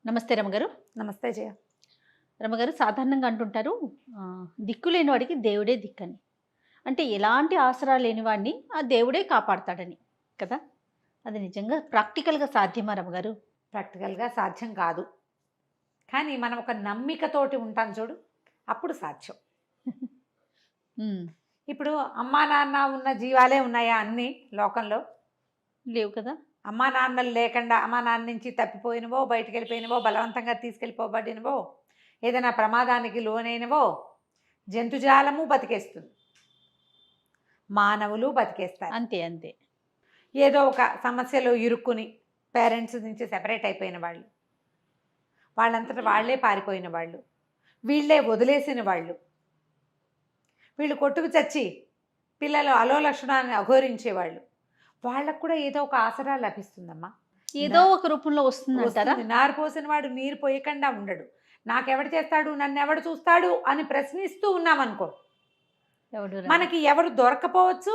నమస్తే రమగారు. నమస్తే జయ. రమగారు సాధారణంగా అంటుంటారు దిక్కు లేని వాడికి దేవుడే దిక్కని. అంటే ఎలాంటి ఆసరా లేని వాడిని ఆ దేవుడే కాపాడతాడని కదా! అది నిజంగా ప్రాక్టికల్‌గా సాధ్యమా రమగారు? ప్రాక్టికల్‌గా సాధ్యం కాదు. కానీ మనం ఒక నమ్మికతోటి ఉంటాం చూడు, అప్పుడు సాధ్యం. హ్మ్. ఇప్పుడు అమ్మా, నాన్న ఉన్న జీవాలే ఉన్నాయా అన్నీ లోకంలో? లేవు కదా! అమ్మా, నాన్నలు లేకుండా అమ్మా, నాన్న నుంచి తప్పిపోయినవో, బయటికెళ్ళిపోయినవో, బలవంతంగా తీసుకెళ్ళిపోబడినవో, ఏదైనా ప్రమాదానికి లోనైనవో జంతుజాలము బతికేస్తుంది. మానవులు బతికేస్తారు. అంతే. అంతే. ఏదో ఒక సమస్యలో ఇరుక్కుని పేరెంట్స్ నుంచి సెపరేట్ అయిపోయిన వాళ్ళు, వాళ్ళంతట వాళ్లే పారిపోయిన వాళ్ళు, వీళ్ళే వదిలేసిన వాళ్ళు, వీళ్ళు కొట్టుకు చచ్చి పిల్లలు అలోలక్షణాన్ని అఘోరించేవాళ్ళు, వాళ్ళకు కూడా ఏదో ఒక ఆసరా లభిస్తుందమ్మా. ఏదో ఒక రూపంలో వస్తుందంటారా? నారు పోసిన వాడు నీరు పోయకుండా ఉండడు. నాకెవడు చేస్తాడు, నన్ను ఎవడు చూస్తాడు అని ప్రశ్నిస్తూ ఉన్నామనుకో, మనకి ఎవరు దొరకపోవచ్చు,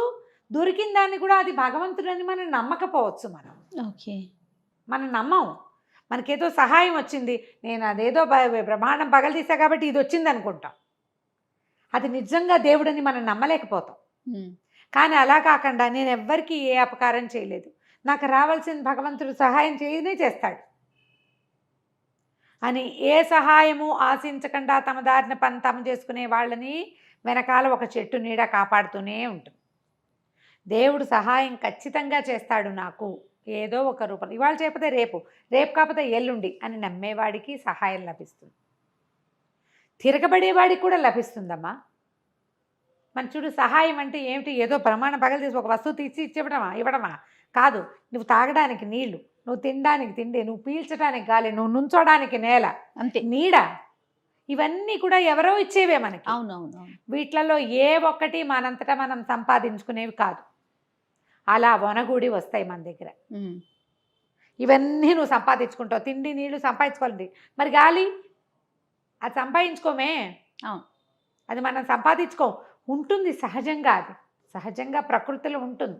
దొరికిన దాన్ని కూడా అది భగవంతుడని మనం నమ్మకపోవచ్చు. మనం నమ్మం. మనకేదో సహాయం వచ్చింది, నేను అదేదో బ్రహ్మాండం పగలదీసా కాబట్టి ఇది వచ్చింది అనుకుంటాం. అది నిజంగా దేవుడని మనం నమ్మలేకపోతాం. కానీ అలా కాకుండా నేను ఎవ్వరికీ ఏ అపకారం చేయలేదు, నాకు రావాల్సిన భగవంతుడు సహాయం చేయనే చేస్తాడు అని ఏ సహాయము ఆశించకుండా తమ దారిన పని తాము చేసుకునే వాళ్ళని వెనకాల ఒక చెట్టు నీడ కాపాడుతూనే ఉంటుంది. దేవుడు సహాయం ఖచ్చితంగా చేస్తాడు నాకు ఏదో ఒక రూపం. ఇవాళ చేయకపోతే రేపు, రేపు కాకపోతే ఎల్లుండి అని నమ్మేవాడికి సహాయం లభిస్తుంది. తిరగబడేవాడికి కూడా లభిస్తుందమ్మా. మన చూడు, సహాయం అంటే ఏమిటి? ఏదో ప్రమాణ పగలు తీసి ఒక వస్తువు తీసి ఇవ్వడమా కాదు. నువ్వు తాగడానికి నీళ్లు, నువ్వు తినడానికి తిండి, నువ్వు పీల్చడానికి గాలి, నువ్వు నుంచోడానికి నేల, అంతే, నీడ, ఇవన్నీ కూడా ఎవరో ఇచ్చేవే మనకి. అవునవును. వీటిలలో ఏ ఒక్కటి మనంతటా మనం సంపాదించుకునేవి కాదు. అలా వనగూడి వస్తాయి మన దగ్గర. ఇవన్నీ నువ్వు సంపాదించుకుంటావు. తిండి నీళ్లు సంపాదించుకోవాలి. మరి గాలి అది సంపాదించుకోమే, అది మనం సంపాదించుకోం. ఉంటుంది సహజంగా, అది సహజంగా ప్రకృతిలో ఉంటుంది.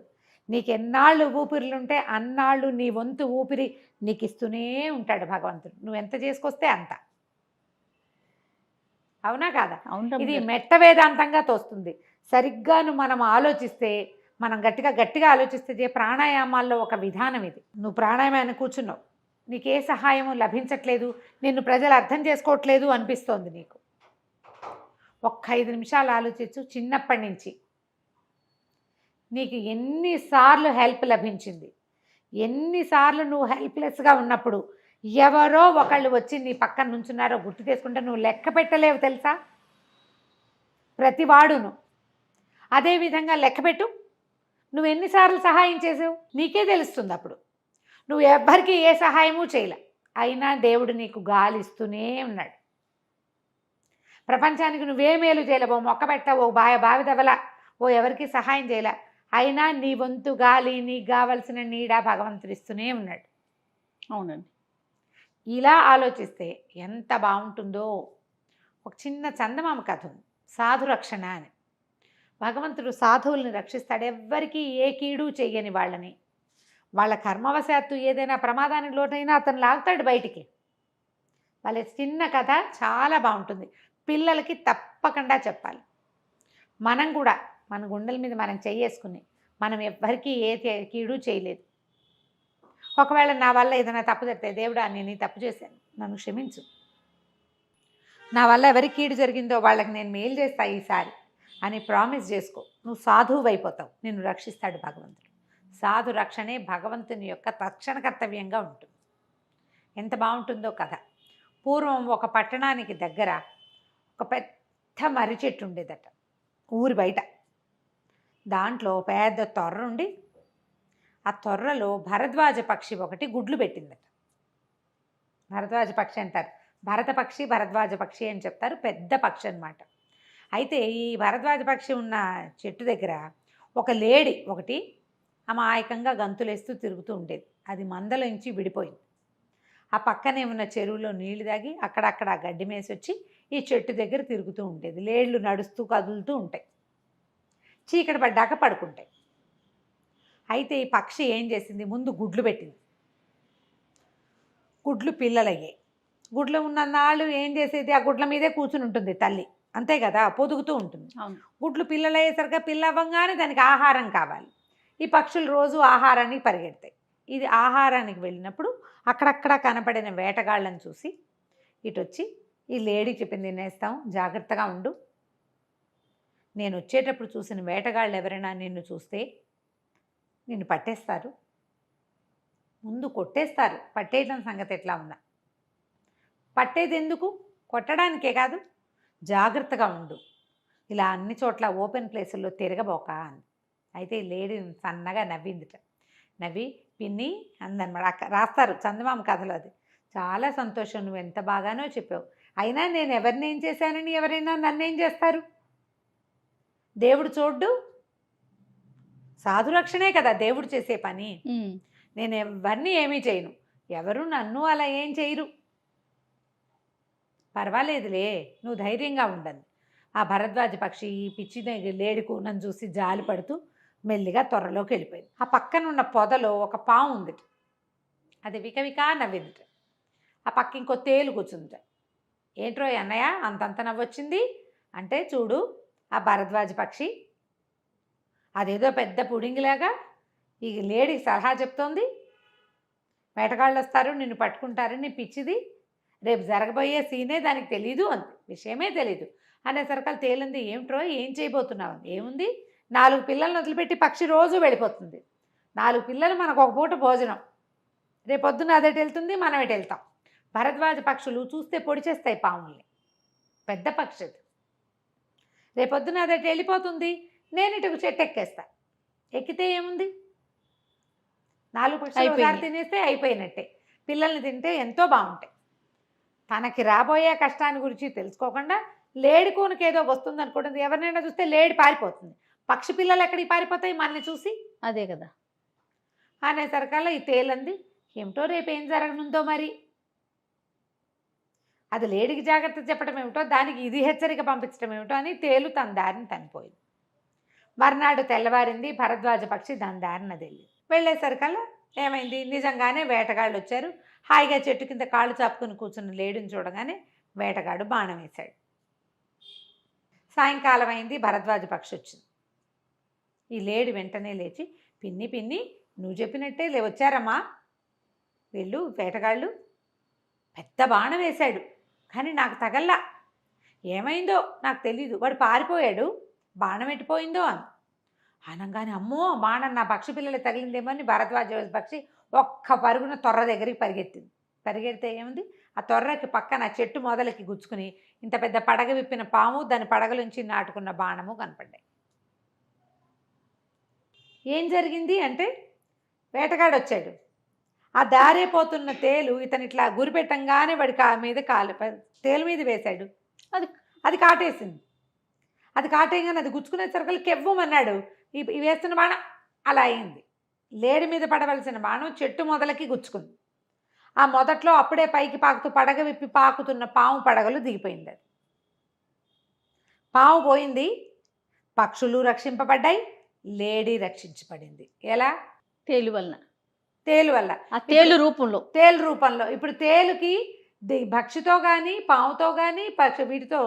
నీకు ఎన్నాళ్ళు ఊపిరిలుంటే అన్నాళ్ళు నీ వంతు ఊపిరి నీకు ఇస్తూనే ఉంటాడు భగవంతుడు. నువ్వు ఎంత చేసుకొస్తే అంత. అవునా కాదా? ఇది మెట్ట వేదాంతంగా తోస్తుంది. సరిగ్గాను మనం ఆలోచిస్తే, మనం గట్టిగా ఆలోచిస్తే ప్రాణాయామాల్లో ఒక విధానం ఇది. నువ్వు ప్రాణాయామాన్ని కూర్చున్నావు, నీకు ఏ సహాయము లభించట్లేదు, నిన్ను ప్రజలు అర్థం చేసుకోవట్లేదు అనిపిస్తోంది నీకు. ఒక్క 5 నిమిషాలు ఆలోచించు. చిన్నప్పటి నుంచి నీకు ఎన్నిసార్లు హెల్ప్ లభించింది, ఎన్నిసార్లు నువ్వు హెల్ప్లెస్గా ఉన్నప్పుడు ఎవరో ఒకళ్ళు వచ్చి నీ పక్కన నుంచున్నారో గుర్తు చేసుకుంటే నువ్వు లెక్క పెట్టలేవు తెలుసా, ప్రతివాడును. అదేవిధంగా లెక్కపెట్టు, నువ్వు ఎన్నిసార్లు సహాయం చేసావు నీకే తెలుస్తుంది. అప్పుడు నువ్వు ఎవ్వరికీ ఏ సహాయమూ చేయలే, అయినా దేవుడు నీకు గాలి ఇస్తూనే ఉన్నాడు. ప్రపంచానికి నువ్వే మేలు చేయలేవు, ఓ మొక్క పెట్టావు, ఓ బావి దవ్వలా, ఓ ఎవరికి సహాయం చేయలే, అయినా నీ వంతు గాలి, నీకు కావలసిన నీడ భగవంతుడు ఇస్తూనే ఉన్నాడు. అవునండి. ఇలా ఆలోచిస్తే ఎంత బాగుంటుందో. ఒక చిన్న చందమామ కథ ఉంది, సాధు రక్షణ అని. భగవంతుడు సాధువుల్ని రక్షిస్తాడు, ఎవ్వరికీ ఏ కీడు చెయ్యని వాళ్ళని. వాళ్ళ కర్మవశాత్తు ఏదైనా ప్రమాదానికి లోటైనా అతను లాగుతాడు బయటికి. వాళ్ళ చిన్న కథ చాలా బాగుంటుంది, పిల్లలకి తప్పకుండా చెప్పాలి. మనం కూడా మన గుండెల మీద మనం చెయ్యేసుకుని, మనం ఎవ్వరికీ ఏ కీడు చేయలేదు. ఒకవేళ నా వల్ల ఏదైనా తప్పు జరిగితే, దేవుడా నేను ఈ తప్పు చేశాను, నన్ను క్షమించు, నా వల్ల ఎవరికి కీడు జరిగిందో వాళ్ళకి నేను మేలు చేస్తా ఈసారి అని ప్రామిస్ చేసుకో. నువ్వు సాధువు అయిపోతావు, నిన్ను రక్షిస్తాడు భగవంతుడు. సాధు రక్షణే భగవంతుని యొక్క తక్షణ కర్తవ్యంగా ఉంటుంది. ఎంత బాగుంటుందో కథ. పూర్వం ఒక పట్టణానికి దగ్గర ఒక పెద్ద మర్రి చెట్టు ఉండేదట ఊరి బయట. దాంట్లో పెద్ద తొర్ర ఉండి, ఆ తొర్రలో భరద్వాజ పక్షి ఒకటి గుడ్లు పెట్టిందట. భరద్వాజ పక్షి అంటారు, భరత పక్షి భరద్వాజ పక్షి అని చెప్తారు, పెద్ద పక్షి అన్నమాట. అయితే ఈ భరద్వాజ పక్షి ఉన్న చెట్టు దగ్గర ఒక లేడి ఒకటి అమాయకంగా గంతులేస్తూ తిరుగుతూ ఉండేది. అది మందలోంచి విడిపోయింది. ఆ పక్కనే ఉన్న చెరువులో నీళ్లు తాగి అక్కడక్కడ గడ్డి మేసి వచ్చి ఈ చెట్టు దగ్గర తిరుగుతూ ఉండేది. లేళ్ళు నడుస్తూ కదులుతూ ఉంటాయి, చీకటి పడ్డాక పడుకుంటాయి. అయితే ఈ పక్షి ఏం చేసింది, ముందు గుడ్లు పెట్టింది. గుడ్లు పిల్లలయ్యాయి. గుడ్లు ఉన్నన్నాళ్ళు ఏం చేసేది, ఆ గుడ్ల మీదే కూర్చుని ఉంటుంది తల్లి, అంతే కదా, పొదుగుతూ ఉంటుంది. అవును. గుడ్లు పిల్లలు అయ్యేసరికి పిల్ల అవ్వగానే దానికి ఆహారం కావాలి. ఈ పక్షులు రోజు ఆహారానికి పరిగెడతాయి. ఇది ఆహారానికి వెళ్ళినప్పుడు అక్కడక్కడ కనపడిన వేటగాళ్ళని చూసి ఇటు వచ్చి, ఈ లేడీ చెప్పింది తినేస్తాం, జాగ్రత్తగా ఉండు, నేను వచ్చేటప్పుడు చూసిన వేటగాళ్ళు ఎవరైనా నిన్ను చూస్తే నిన్ను పట్టేస్తారు, ముందు కొట్టేస్తారు, పట్టేయడం సంగతి ఎట్లా ఉన్నా, పట్టేది ఎందుకు, కొట్టడానికే కాదు, జాగ్రత్తగా ఉండు, ఇలా అన్ని చోట్ల ఓపెన్ ప్లేసుల్లో తిరగబోక అంది. అయితే ఈ లేడీ సన్నగా నవ్విందిట. నవ్వి పిన్ని అందనమాట. రాస్తారు చందమామ కథలో అది. చాలా సంతోషం, నువ్వు ఎంత బాగానో చెప్పావు, అయినా నేను ఎవరిని ఏం చేశానని ఎవరైనా నన్నేం చేస్తారు, దేవుడు చూడ్డు, సాధురక్షణే కదా దేవుడు చేసే పని, నేను ఎవరిని ఏమీ చేయను, ఎవరు నన్ను అలా ఏం చేయరు, పర్వాలేదులే, నువ్వు ధైర్యంగా ఉండండి. ఆ భరద్వాజ పక్షి ఈ పిచ్చిన లేడి కూనను చూసి జాలి పడుతూ మెల్లిగా త్వరలోకి వెళ్ళిపోయింది. ఆ పక్కన ఉన్న పొదలో ఒక పాము ఉంది, అది వికవికా నవ్విందిట. ఆ పక్క ఇంకో తేలు కూర్చుందిట. ఏంట్రో అన్నయ్య అంతంత నవ్వొచ్చింది అంటే, చూడు ఆ భరద్వాజ పక్షి అదేదో పెద్ద పుడింగిలాగా ఈ లేడీకి సలహా చెప్తోంది, వేటగాళ్ళు వస్తారు నిన్ను పట్టుకుంటారు, నీ పిచ్చిది, రేపు జరగబోయే సీనే దానికి తెలీదు అంది, విషయమే తెలీదు అనేసరికి తేలింది. ఏమిట్రో ఏం చేయబోతున్నావు, ఏముంది, 4 పిల్లలను వదిలిపెట్టి పక్షి రోజు వెళ్ళిపోతుంది, 4 పిల్లలు మనకు ఒక పూట భోజనం, రేపొద్దున అదెటు వెళ్తుంది, మనం ఎటు వెళ్తాం. భరద్వాజ పక్షులు చూస్తే పొడి చేస్తాయి పాముల్ని, పెద్ద పక్షి అది, రేపొద్దున అదెటు వెళ్ళిపోతుంది, నేను ఇటుకు చెట్టు ఎక్కేస్తా, ఎక్కితే ఏముంది, 4 పక్షులు ఒకసారి తినేస్తే అయిపోయినట్టే, పిల్లల్ని తింటే ఎంతో బాగుంటాయి. తనకి రాబోయే కష్టాన్ని గురించి తెలుసుకోకుండా లేడి కూనకి ఏదో వస్తుంది అనుకుంటుంది, ఎవరినైనా చూస్తే లేడి పారిపోతుంది, పక్షి పిల్లలు ఎక్కడికి పారిపోతాయి మనల్ని చూసి, అదే కదా అనేసరికల్లా ఈ తేలంది, ఏమిటో రేపు ఏం జరగనుందో మరి, అది లేడికి జాగ్రత్త చెప్పడం ఏమిటో, దానికి ఇది హెచ్చరిక పంపించడం ఏమిటో అని తేలు తన దారిని తనిపోయింది. మర్నాడు తెల్లవారింది, భరద్వాజ పక్షి దాని దారిన వెళ్ళేసరికల్లా ఏమైంది, నిజంగానే వేటగాళ్ళు వచ్చారు. హాయిగా చెట్టు కింద కాళ్ళు చాపుకుని కూర్చున్న లేడిని చూడగానే వేటగాడు బాణం వేశాడు. సాయంకాలం అయింది, భరద్వాజ పక్షి వచ్చింది. ఈ లేడి వెంటనే లేచి, పిన్ని పిన్ని నువ్వు చెప్పినట్టే వచ్చారమ్మా వీళ్ళు వేటగాళ్ళు, పెద్ద బాణం వేశాడు కానీ నాకు తగల్లా, ఏమైందో నాకు తెలీదు, వాడు పారిపోయాడు, బాణం ఎట్టిపోయిందో అని అనగానే, అమ్మో బాణం నా పక్షి పిల్లలు తగిలిందేమో అని భరద్వాజ పక్షి ఒక్క పరుగున తొర్ర దగ్గరికి పరిగెత్తింది. పరిగెడితే ఏముంది, ఆ తొర్రకి పక్కన చెట్టు మొదలకి గుచ్చుకుని ఇంత పెద్ద పడగ విప్పిన పాము, దాని పడగలుంచి నాటుకున్న బాణము కనపడ్డాయి. ఏం జరిగింది అంటే, వేటగాడు వచ్చాడు, ఆ దారే పోతున్న తేలు ఇతను ఇట్లా గురిపెట్టంగానే వాడి మీద తేలు మీద వేశాడు, అది కాటేసింది. అది కాటేయగానే అది గుచ్చుకునేసరికి కెవ్వమన్నాడు, ఈ వేస్తున్న బాణం అలా అయింది. లేడి మీద పడవలసిన బాణం చెట్టు మొదలకి గుచ్చుకుంది. ఆ మొదట్లో అప్పుడే పైకి పాకుతూ పడగ విప్పి పాకుతున్న పాము పడగలు దిగిపోయింది. అది పాము పోయింది, పక్షులు రక్షింపబడ్డాయి, లేడీ రక్షించబడింది. ఎలా, తేలు వలన, తేలు వల్ల, ఆ తేలు రూపంలో. ఇప్పుడు తేలుకి భక్షితో కానీ పాముతో కానీ వీటితో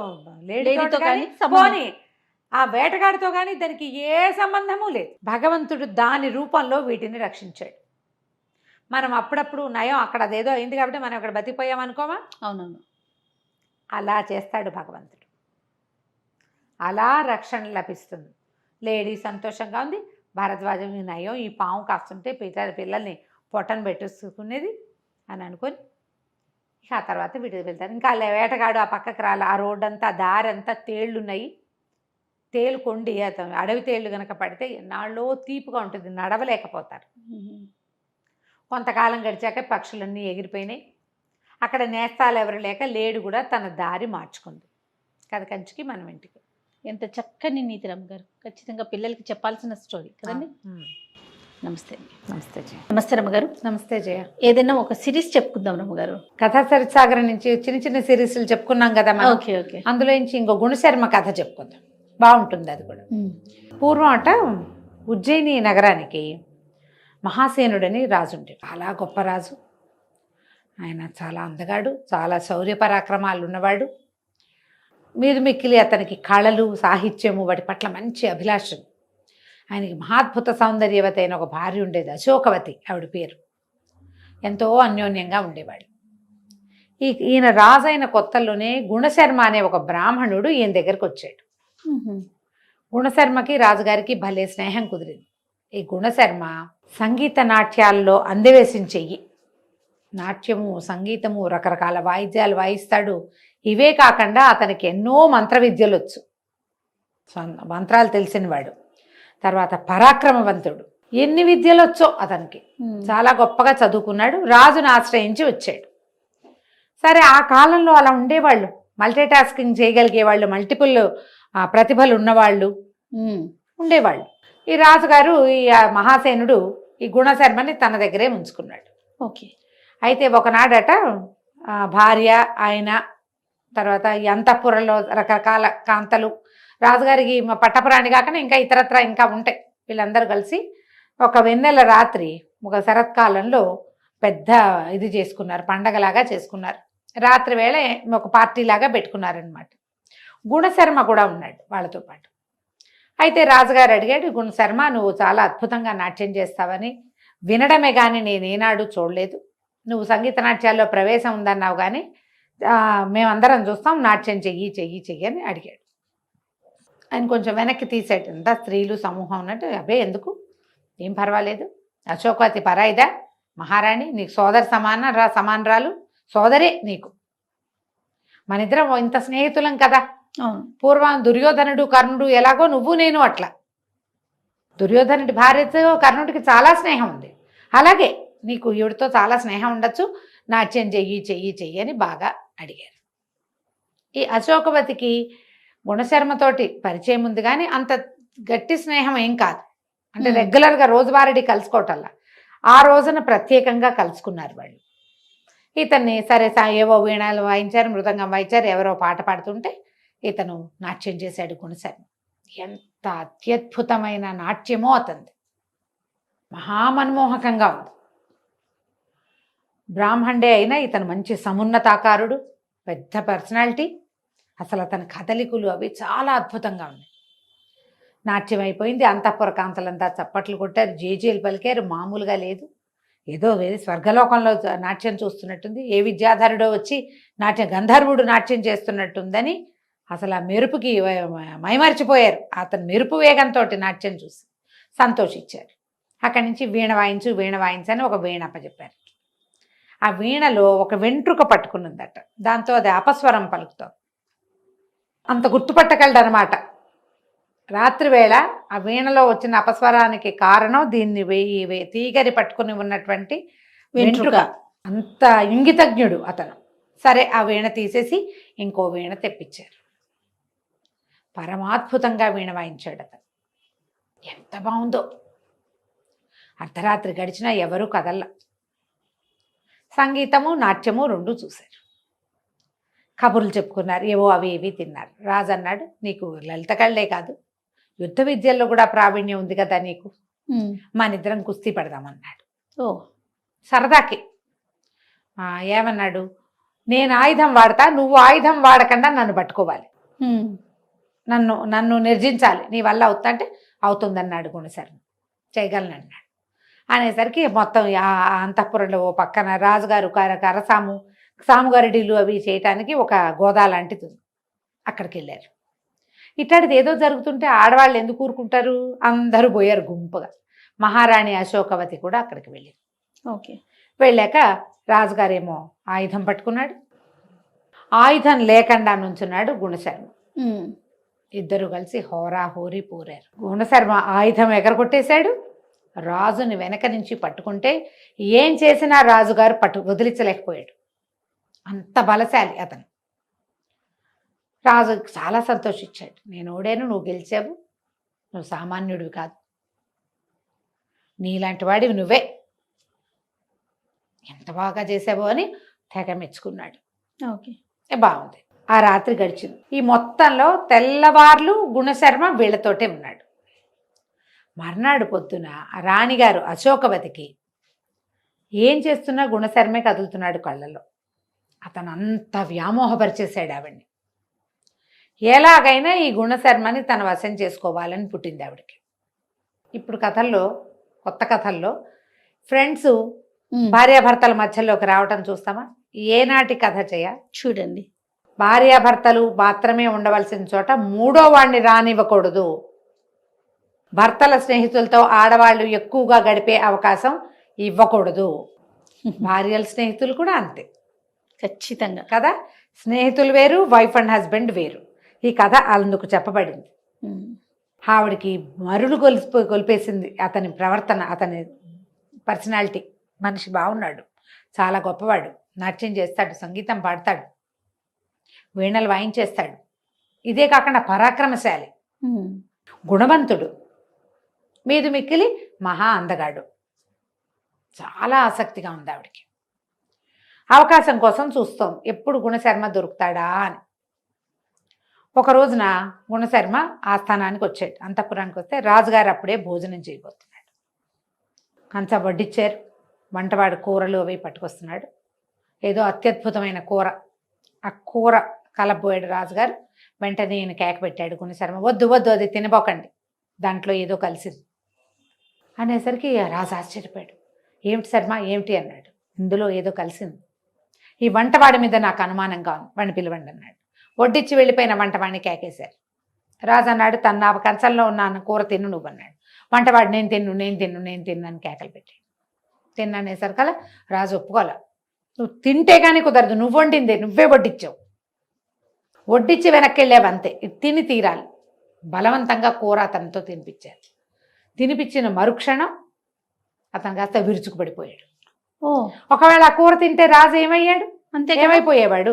లేడీతో కానీ పోనీ ఆ వేటగాడితో కానీ దానికి ఏ సంబంధము లేదు. భగవంతుడు దాని రూపంలో వీటిని రక్షించాడు. మనం అప్పుడప్పుడు నయం అక్కడ అదేదో అయింది కాబట్టి మనం అక్కడ బతికిపోయామనుకోమా, అవునవును, అలా చేస్తాడు భగవంతుడు, అలా రక్షణ లభిస్తుంది. లేడీ సంతోషంగా ఉంది, భరద్వాజం నయం, ఈ పాము కాస్తుంటే పిల్లల్ని పొట్టను పెట్టేసుకునేది అని అనుకొని ఇక ఆ తర్వాత వీటికి వెళ్తారు. ఇంకా వేటగాడు ఆ పక్కకి రాలి, ఆ రోడ్డు అంతా దారంతా తేళ్లున్నాయి, తేలు కొండి అడవి తేళ్లు కనుక పడితే ఎన్నాళ్ళో తీపుగా ఉంటుంది, నడవలేకపోతారు. కొంతకాలం గడిచాక పక్షులన్నీ ఎగిరిపోయినాయి, అక్కడ నేస్తాలు ఎవరు లేక లేడు కూడా తన దారి మార్చుకుంది. కథ కంచికి మనం ఇంటికి. ఎంత చక్కని నీతి రమ్మగారు, ఖచ్చితంగా పిల్లలకి చెప్పాల్సిన స్టోరీ కదండి. నమస్తే. నమస్తే జయ. నమస్తే రమ్మగారు. నమస్తే జయ. ఏదైనా ఒక సిరీస్ చెప్పుకుందాం రమ్మగారు. కథా సరిసాగర్ నుంచి చిన్న చిన్న సిరీస్లు చెప్పుకున్నాం కదా మనం. Okay okay. అందులో నుంచి ఇంకో గుణశర్మ కథ చెప్పుకుందాం, బాగుంటుంది అది కూడా. పూర్వం అట ఉజ్జయిని నగరానికి మహాసేనుడని రాజు ఉండే, చాలా గొప్ప రాజు. ఆయన చాలా అందగాడు, చాలా శౌర్య పరాక్రమాలు ఉన్నవాడు. మీరు మిక్కిలి అతనికి కళలు, సాహిత్యము వాటి పట్ల మంచి అభిలాషం. ఆయనకి మహాద్భుత సౌందర్యవతి అయిన ఒక భార్య ఉండేది, అశోకవతి ఆవిడ పేరు. ఎంతో అన్యోన్యంగా ఉండేవాడు. ఈయన రాజైన కొత్తల్లోనే గుణశర్మ అనే ఒక బ్రాహ్మణుడు ఈయన దగ్గరకు వచ్చాడు. గుణశర్మకి రాజుగారికి భలే స్నేహం కుదిరింది. ఈ గుణశర్మ సంగీత నాట్యాల్లో అందవేసిన చెయ్యి. నాట్యము, సంగీతము, రకరకాల వాయిద్యాలు వాయిస్తాడు. ఇవే కాకుండా అతనికి ఎన్నో మంత్ర విద్యలు వచ్చు, మంత్రాలు తెలిసినవాడు. తర్వాత పరాక్రమవంతుడు, ఎన్ని విద్యలు వచ్చో అతనికి. చాలా గొప్పగా చదువుకున్నాడు. రాజును ఆశ్రయించి వచ్చాడు. సరే, ఆ కాలంలో అలా ఉండేవాళ్ళు, మల్టీ టాస్కింగ్ చేయగలిగేవాళ్ళు, మల్టిపుల్ ప్రతిభలు ఉన్నవాళ్ళు ఉండేవాళ్ళు. ఈ రాజుగారు, ఈ మహాసేనుడు ఈ గుణశర్మని తన దగ్గరే ఉంచుకున్నాడు. ఓకే. అయితే ఒకనాడట భార్య, ఆయన, తర్వాత ఈ అంతఃపురంలో రకరకాల కాంతలు, రాజుగారికి పట్టపురాణి కాకుండా ఇంకా ఇతరత్ర ఇంకా ఉంటాయి, వీళ్ళందరూ కలిసి ఒక వెన్నెల రాత్రి, ఒక శరత్కాలంలో పెద్ద ఇది చేసుకున్నారు, పండగలాగా చేసుకున్నారు. రాత్రి వేళ ఒక పార్టీలాగా పెట్టుకున్నారనమాట. గుణశర్మ కూడా ఉన్నాడు వాళ్ళతో పాటు. అయితే రాజుగారు అడిగాడు, గుణశర్మ, నువ్వు చాలా అద్భుతంగా నాట్యం చేస్తావని వినడమే కానీ నేనేనాడు చూడలేదు. నువ్వు సంగీత నాట్యాల్లో ప్రవేశం ఉందన్నావు కానీ మేమందరం చూస్తాం, నాట్యం చెయ్యి చెయ్యి చెయ్యి అని అడిగాడు. ఆయన కొంచెం వెనక్కి తీసాడు. అంతా స్త్రీలు సమూహం ఉన్నట్టు. అబ్బే ఎందుకు, ఏం పర్వాలేదు, అశోకవతి పరాయిదా, మహారాణి, నీకు సోదరి సమానరాలు, సోదరే నీకు. మనిద్దరం ఇంత స్నేహితులం కదా. పూర్వం దుర్యోధనుడు, కర్ణుడు ఎలాగో నువ్వు నేను అట్లా. దుర్యోధనుడి భార్యతో కర్ణుడికి చాలా స్నేహం ఉంది, అలాగే నీకు ఈవిడితో చాలా స్నేహం ఉండొచ్చు, నాట్యం చెయ్యి చెయ్యి చెయ్యి అని బాగా అడిగారు. ఈ అశోకవతికి గుణశర్మతోటి పరిచయం ఉంది కానీ అంత గట్టి స్నేహం ఏం కాదు. అంటే రెగ్యులర్గా రోజువారీ కలుసుకోవటల్లా. ఆ రోజున ప్రత్యేకంగా కలుసుకున్నారు వాళ్ళు. ఇతన్ని సరే ఏవో వీణాలు వాయించారు, మృదంగం వాయించారు, ఎవరో పాట పాడుతుంటే ఇతను నాట్యం చేశాడు గుణశర్మ. ఎంత అత్యద్భుతమైన నాట్యమో అతనిది, మహామన్మోహకంగా ఉంది. బ్రాహ్మణుడే అయినా ఇతను మంచి సమున్నతాకారుడు, పెద్ద పర్సనాలిటీ. అసలు అతని కదలికలు అవి చాలా అద్భుతంగా ఉన్నాయి. నాట్యం అయిపోయింది, అంతఃపుర కాంతలంతా చప్పట్లు కొట్టారు, జేజేలు పలికారు. మామూలుగా లేదు, ఏదో వేరే స్వర్గలోకంలో నాట్యం చూస్తున్నట్టుంది. ఏ విద్యాధరుడో వచ్చి గంధర్వుడు నాట్యం చేస్తున్నట్టుందని అసలు ఆ మెరుపుకి మైమరిచిపోయారు. అతను మెరుపు వేగంతో నాట్యం చూసి సంతోషించారు. అక్కడి నుంచి వీణ వాయించని ఒక వీణ అప్పచెప్పారు. ఆ వీణలో ఒక వెంట్రుక పట్టుకున్నదట, దాంతో అది అపస్వరం పలుకుతాం. అంత గుర్తుపట్టగలడనమాట. రాత్రివేళ ఆ వీణలో వచ్చిన అపస్వరానికి కారణం దీన్ని తీగరి పట్టుకుని ఉన్నటువంటి వెంట్రుక. అంత ఇంగితజ్ఞుడు అతను. సరే, ఆ వీణ తీసేసి ఇంకో వీణ తెప్పించారు. పరమాద్భుతంగా వీణ వాయించాడు అతను. ఎంత బాగుందో. అర్ధరాత్రి గడిచినా ఎవరూ కదల్లా. సంగీతము నాట్యము రెండు చూశారు. కబుర్లు చెప్పుకున్నారు, ఏవో అవి ఇవి తిన్నారు. రాజు అన్నాడు, నీకు లలిత కళ్ళే కాదు, యుద్ధ విద్యల్లో కూడా ప్రావీణ్యం ఉంది కదా నీకు, మనిద్దరం కుస్తీ పడదామన్నాడు. సరదాకి. ఏమన్నాడు, నేను ఆయుధం వాడతా, నువ్వు ఆయుధం వాడకుండా నన్ను పట్టుకోవాలి, నన్ను నిర్జించాలి, నీ వల్ల అవుతా అంటే అవుతుందన్నాడు గుణశర్మ. చేయగలను అన్నాడు. అనేసరికి మొత్తం అంతఃపురంలో ఓ పక్కన రాజుగారు సాముగారిడీలు అవి చేయటానికి ఒక గోదా లాంటిది ఉంది, అక్కడికి వెళ్ళారు. ఇట్లాంటిది ఏదో జరుగుతుంటే ఆడవాళ్ళు ఎందుకు ఊరుకుంటారు, అందరూ పోయారు గుంపుగా. మహారాణి అశోకవతి కూడా అక్కడికి వెళ్ళింది. ఓకే. వెళ్ళాక రాజుగారేమో ఆయుధం పట్టుకున్నాడు, ఆయుధం లేకుండా నుంచున్నాడు గుణశర్మ. ఇద్దరు కలిసి హోరీ పోరారు. గుణశర్మ ఆయుధం ఎగరగొట్టేశాడు. రాజుని వెనక నుంచి పట్టుకుంటే ఏం చేసినా రాజుగారు వదిలించలేకపోయాడు, అంత బలశాలి అతను. రాజు చాలా సంతోషించాడు. నేను ఓడాను, నువ్వు గెలిచావు, నువ్వు సామాన్యుడివి కాదు, నీలాంటి వాడివి నువ్వే, ఎంత బాగా చేసావో అని తెగ మెచ్చుకున్నాడు. ఓకే, బాగుంది. ఆ రాత్రి గడిచింది. ఈ మొత్తంలో తెల్లవార్లు గుణశర్మ వీళ్ళతోటే ఉన్నాడు. మర్నాడు పొద్దున రాణిగారు అశోకవతికి ఏం చేస్తున్నా గుణశర్మే కదులుతున్నాడు కళ్ళల్లో. అతను అంత వ్యామోహపరిచేశాడు ఆవిడ్ని. ఎలాగైనా ఈ గుణశర్మని తన వశం చేసుకోవాలని పుట్టింది ఆవిడకి. ఇప్పుడు కథల్లో, కొత్త కథల్లో ఫ్రెండ్స్ భార్యాభర్తల మధ్యలోకి రావటం చూస్తామా? ఏనాటి కథ చేయ చూడండి. భార్యాభర్తలు మాత్రమే ఉండవలసిన చోట మూడో వాడిని రానివ్వకూడదు. భర్తల స్నేహితులతో ఆడవాళ్ళు ఎక్కువగా గడిపే అవకాశం ఇవ్వకూడదు. భార్యల స్నేహితులు కూడా అంతే ఖచ్చితంగా కదా. స్నేహితులు వేరు, వైఫ్ అండ్ హస్బెండ్ వేరు. ఈ కథ అందుకు చెప్పబడింది. ఆవిడికి మరులు కొలిపేసింది అతని ప్రవర్తన, అతని పర్సనాలిటీ. మనిషి బాగున్నాడు, చాలా గొప్పవాడు, నాట్యం చేస్తాడు, సంగీతం పాడతాడు, వీణలు వాయించేస్తాడు. ఇదే కాకుండా పరాక్రమశాలి, గుణవంతుడు, మీదు మిక్కిలి మహా అందగాడు. చాలా ఆసక్తిగా ఉంది ఆవిడికి. అవకాశం కోసం చూస్తాం ఎప్పుడు గుణశర్మ దొరుకుతాడా అని. ఒక రోజున గుణశర్మ ఆస్థానానికి వచ్చాడు. అంతఃపురానికి వస్తే రాజుగారు అప్పుడే భోజనం చేయబోతున్నాడు. కంచ వడ్డిచ్చారు. వంటవాడు కూరలు అవి పట్టుకొస్తున్నాడు. ఏదో అత్యద్భుతమైన కూర. ఆ కూర కలబోయాడు రాజుగారు. వెంటనే ఈయన కేక పెట్టాడు గుణశర్మ, వద్దు వద్దు, అది తినబోకండి, దాంట్లో ఏదో కలిసింది అనేసరికి రాజు ఆశ్చర్యపోయాడు. ఏమిటి శర్మ, ఏమిటి అన్నాడు. ఇందులో ఏదో కలిసింది, ఈ వంటవాడి మీద నాకు అనుమానంగా ఉంది, వాడిని పిలవండి అన్నాడు. వడ్డిచ్చి వెళ్ళిపోయిన వంటవాడిని కేకేశారు. రాజు అన్నాడు, తన కంచంలో ఉన్న కూర తిన్ను నువ్వు అన్నాడు. వంటవాడు నేను తిన్ను అని కేకలు పెట్టాడు. తిన్ననేసరికల రాజు ఒప్పుకోలే. నువ్వు తింటే కానీ కుదరదు, నువ్వు వండిందే, నువ్వే వడ్డిచ్చావు, వడ్డిచ్చి వెనక్కి వెళ్ళావు అంతే, ఇది తిని తీరాలి. బలవంతంగా కూర అతనితో తినిపించారు. తినిపించిన మరుక్షణం అతను కాస్త విరుచుకుపడిపోయాడు. ఒకవేళ ఆ కూర తింటే రాజు ఏమయ్యాడు, అంతే ఏమైపోయేవాడు.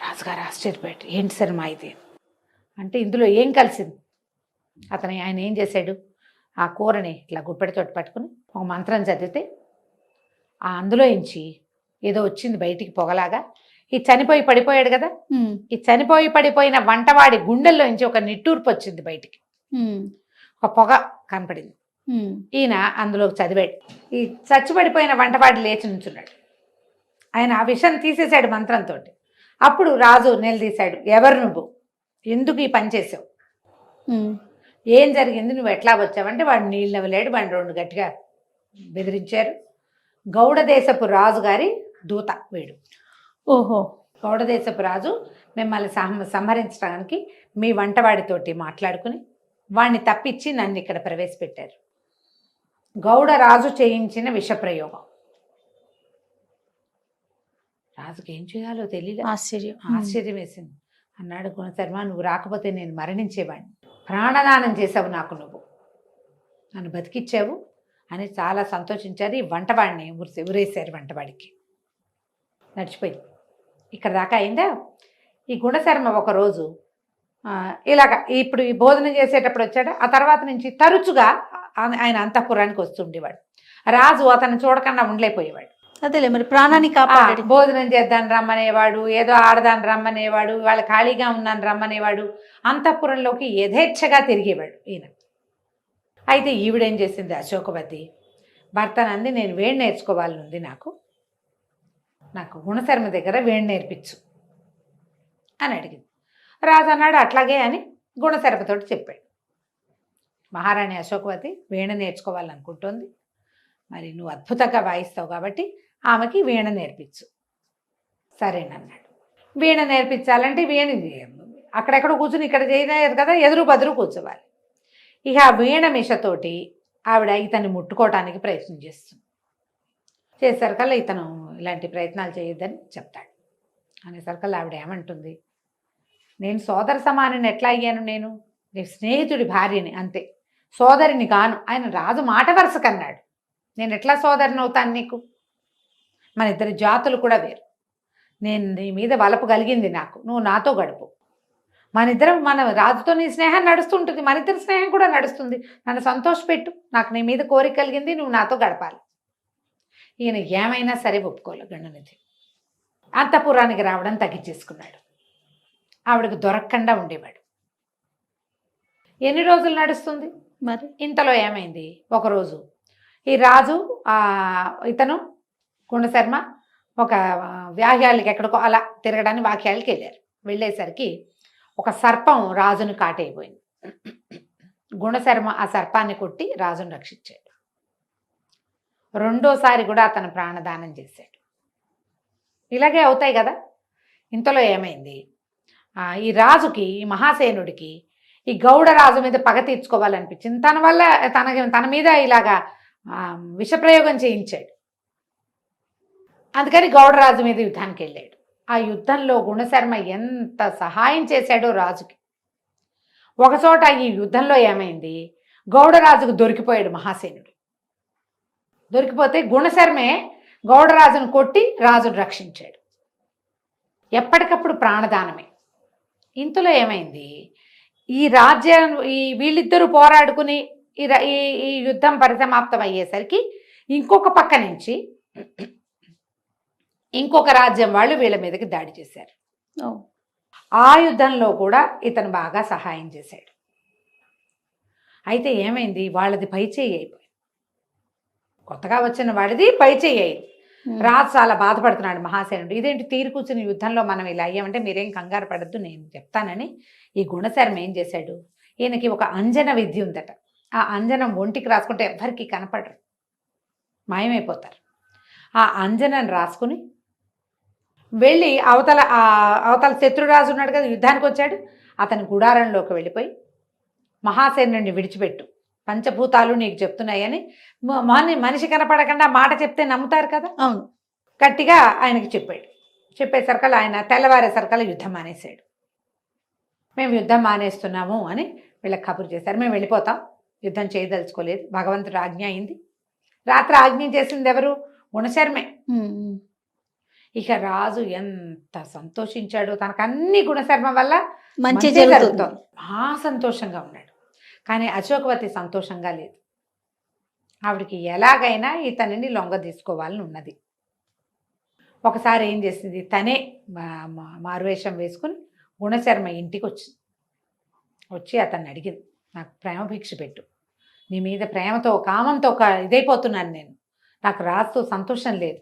రాజుగారు ఆశ్చర్యపోయాడు. ఏంటి శర్మ ఇది అంటే, ఇందులో ఏం కలిసింది? ఆయన ఏం చేశాడు, ఆ కూరని ఇట్లా గుప్పెడితోటి పట్టుకుని ఒక మంత్రం చదివితే అందులో ఇంచి ఏదో వచ్చింది బయటికి పొగలాగా. ఈ చనిపోయి పడిపోయాడు కదా, ఈ చనిపోయి పడిపోయిన వంటవాడి గుండెల్లో నుంచి ఒక నిట్టూర్పు వచ్చింది బయటికి, ఒక పొగ కనపడింది. ఈయన అందులోకి చదివాడు. ఈ చచ్చిపడిపోయిన వంటవాడి లేచి నుంచున్నాడు. ఆయన ఆ విషయం తీసేశాడు మంత్రంతో. అప్పుడు రాజు నిలదీశాడు, ఎవరు నువ్వు, ఎందుకు ఈ పని చేసావు, ఏం జరిగింది, నువ్వు ఎట్లా వచ్చావంటే వాడు నీళ్ళు నవ్వలేడు. వాడిని రెండు గట్టిగా బెదిరించారు. గౌడదేశపు రాజు గారి దూత వీడు. ఓహో, గౌడదేశపు రాజు మిమ్మల్ని సంహరించడానికి మీ వంటవాడితోటి మాట్లాడుకుని వాడిని తప్పించి నన్ను ఇక్కడ ప్రవేశపెట్టారు. గౌడ రాజు చేయించిన విషప్రయోగం. రాజుకి ఏం చేయాలో తెలియదు. ఆశ్చర్యం వేసింది. అన్నాడు గుణశర్మ, నువ్వు రాకపోతే నేను మరణించేవాడిని, ప్రాణదానం చేసావు నాకు, నువ్వు నన్ను బతికిచ్చావు అని చాలా సంతోషించారు. ఈ వంటవాడిని ఉరేశారు. వంటవాడికి నడిచిపోయింది. ఇక్కడ దాకా అయిందా. ఈ గుణశర్మ ఒకరోజు ఇలాగ ఇప్పుడు ఈ భోజనం చేసేటప్పుడు వచ్చాడు. ఆ తర్వాత నుంచి తరచుగా ఆయన అంతఃపురానికి వస్తుండేవాడు. రాజు అతను చూడకుండా ఉండలేకపోయేవాడు. అదేలే మరి ప్రాణాన్ని కాపాడాడు. భోజనం చేద్దాన్ని రమ్మనేవాడు, ఏదో ఆడదాన్ని రమ్మనేవాడు, వాళ్ళు ఖాళీగా ఉన్నాను రమ్మనేవాడు. అంతఃపురంలోకి యథేచ్ఛగా తిరిగేవాడు ఈయన. అయితే ఈవిడేం చేసింది, అశోకవతి భర్తనంది, నేను వేడి నేర్చుకోవాలని ఉంది, నాకు గుణశర్మ దగ్గర వేడి నేర్పించు అని అడిగింది. రాజు అన్నాడు అట్లాగే అని గుణశర్మతోటి చెప్పాడు. మహారాణి అశోకవతి వీణ నేర్చుకోవాలనుకుంటోంది, మరి నువ్వు అద్భుతంగా వాయిస్తావు కాబట్టి ఆమెకి వీణ నేర్పించు. సరేనన్నాడు. వీణ నేర్పించాలంటే వీణ అక్కడెక్కడ కూర్చుని ఇక్కడ చేయలేదు కదా, ఎదురు బదురు కూర్చోవాలి. ఇక ఆ వీణ మిషతోటి ఆవిడ ఇతన్ని ముట్టుకోవటానికి ప్రయత్నం చేస్తుంది. చేసరికల్లా ఇతను ఇలాంటి ప్రయత్నాలు చేయొద్దని చెప్తాడు. అనేసరికల్లా ఆవిడ ఏమంటుంది, నేను సోదర సమానిని ఎట్లా అయ్యాను, నేను నీ స్నేహితుడి భార్యని అంతే, సోదరిని కాను. ఆయన రాజు మాట వరుస కన్నాడు, నేను ఎట్లా సోదరిని అవుతాను నీకు, మన ఇద్దరి జాతులు కూడా వేరు, నేను నీ మీద వలపు కలిగింది నాకు, నువ్వు నాతో గడుపు, మన రాజుతో నీ స్నేహం నడుస్తుంటుంది, మన ఇద్దరి స్నేహం కూడా నడుస్తుంది, నన్ను సంతోషపెట్టు, నాకు నీ మీద కోరిక కలిగింది, నువ్వు నాతో గడపాలి. ఈయన ఏమైనా సరే ఒప్పుకోలే. గండనిధి అంతఃపురానికి రావడం తగ్గించేసుకున్నాడు. ఆవిడకు దొరకకుండా ఉండేవాడు. ఎన్ని రోజులు నడుస్తుంది మరి. ఇంతలో ఏమైంది, ఒకరోజు ఈ రాజు ఇతను గుణశర్మ ఒక వ్యాహ్యాలకి ఎక్కడికో అలా తిరగడానికి వాక్యాలకి వెళ్ళారు. వెళ్ళేసరికి ఒక సర్పం రాజును కాటైపోయింది. గుణశర్మ ఆ సర్పాన్ని కొట్టి రాజును రక్షించాడు. రెండోసారి కూడా అతను ప్రాణదానం చేశాడు. ఇలాగే అవుతాయి కదా. ఇంతలో ఏమైంది, ఈ రాజుకి, ఈ మహాసేనుడికి ఈ గౌడ రాజు మీద పగ తీర్చుకోవాలనిపించింది. తన వల్ల తన మీద ఇలాగా విషప్రయోగం చేయించాడు. అందుకని గౌడరాజు మీద యుద్ధానికి వెళ్ళాడు. ఆ యుద్ధంలో గుణశర్మ ఎంత సహాయం చేశాడో రాజుకి. ఒకచోట ఈ యుద్ధంలో ఏమైంది, గౌడరాజుకు దొరికిపోయాడు మహాసేనుడు. దొరికిపోతే గుణశర్మే గౌడరాజును కొట్టి రాజును రక్షించాడు. ఎప్పటికప్పుడు ప్రాణదానమే. ఇంతలో ఏమైంది, ఈ రాజ్యం వీళ్ళిద్దరూ పోరాడుకుని ఈ యుద్ధం పరిసమాప్తం అయ్యేసరికి ఇంకొక పక్క నుంచి ఇంకొక రాజ్యం వాళ్ళు వీళ్ళ మీదకి దాడి చేశారు. ఆ యుద్ధంలో కూడా ఇతను బాగా సహాయం చేశాడు. అయితే ఏమైంది, వాళ్ళది పైచేయి అయిపోయింది. కొత్తగా వచ్చిన వాడిది పైచేయి అయింది. రాజు చాలా బాధపడుతున్నాడు మహాసేనుడు. ఇదేంటి తీరు కూర్చుని యుద్ధంలో మనం ఇలా అయ్యామంటే మీరేం కంగారు పడద్దు, నేను చెప్తానని ఈ గుణశర్మ ఏం చేశాడు, ఈయనకి ఒక అంజన విద్య ఉందట. ఆ అంజనం ఒంటికి రాసుకుంటే ఎవ్వరికీ కనపడరు, మాయమైపోతారు. ఆ అంజనం రాసుకుని వెళ్ళి అవతల శత్రురాజు ఉన్నాడు కదా, యుద్ధానికి వచ్చాడు. అతని గుడారంలోకి వెళ్ళిపోయి మహాసేనుడిని విడిచిపెట్టు, పంచభూతాలు నీకు చెప్తున్నాయని మనిషి కనపడకుండా మాట చెప్తే నమ్ముతారు కదా. అవును, గట్టిగా ఆయనకి చెప్పాడు. చెప్పేసరికల్లా ఆయన తెల్లవారేసరికల్లా యుద్ధం మానేశాడు. మేము యుద్ధం మానేస్తున్నాము అని వీళ్ళకి కబురు చేశారు. మేము వెళ్ళిపోతాం, యుద్ధం చేయదలుచుకోలేదు, భగవంతుడు ఆజ్ఞ అయింది. రాత్రి ఆజ్ఞ చేసింది ఎవరు, గుణశర్మే. ఇక రాజు ఎంత సంతోషించాడో, తనకు అన్ని గుణశర్మ వల్ల మంచి జరుగుతుంది. సంతోషంగా ఉన్నాడు. కానీ అశోకవతి సంతోషంగా లేదు. ఆవిడికి ఎలాగైనా ఇతనిని లొంగ తీసుకోవాలని ఉన్నది. ఒకసారి ఏం చేసింది, తనే మారువేషం వేసుకుని గుణశర్మ ఇంటికి వచ్చి అతన్ని అడిగింది, నాకు ప్రేమ భిక్ష పెట్టు, నీ మీద ప్రేమతో కామంతో ఇదైపోతున్నాను నేను, నాకు రాజుతో సంతోషం లేదు,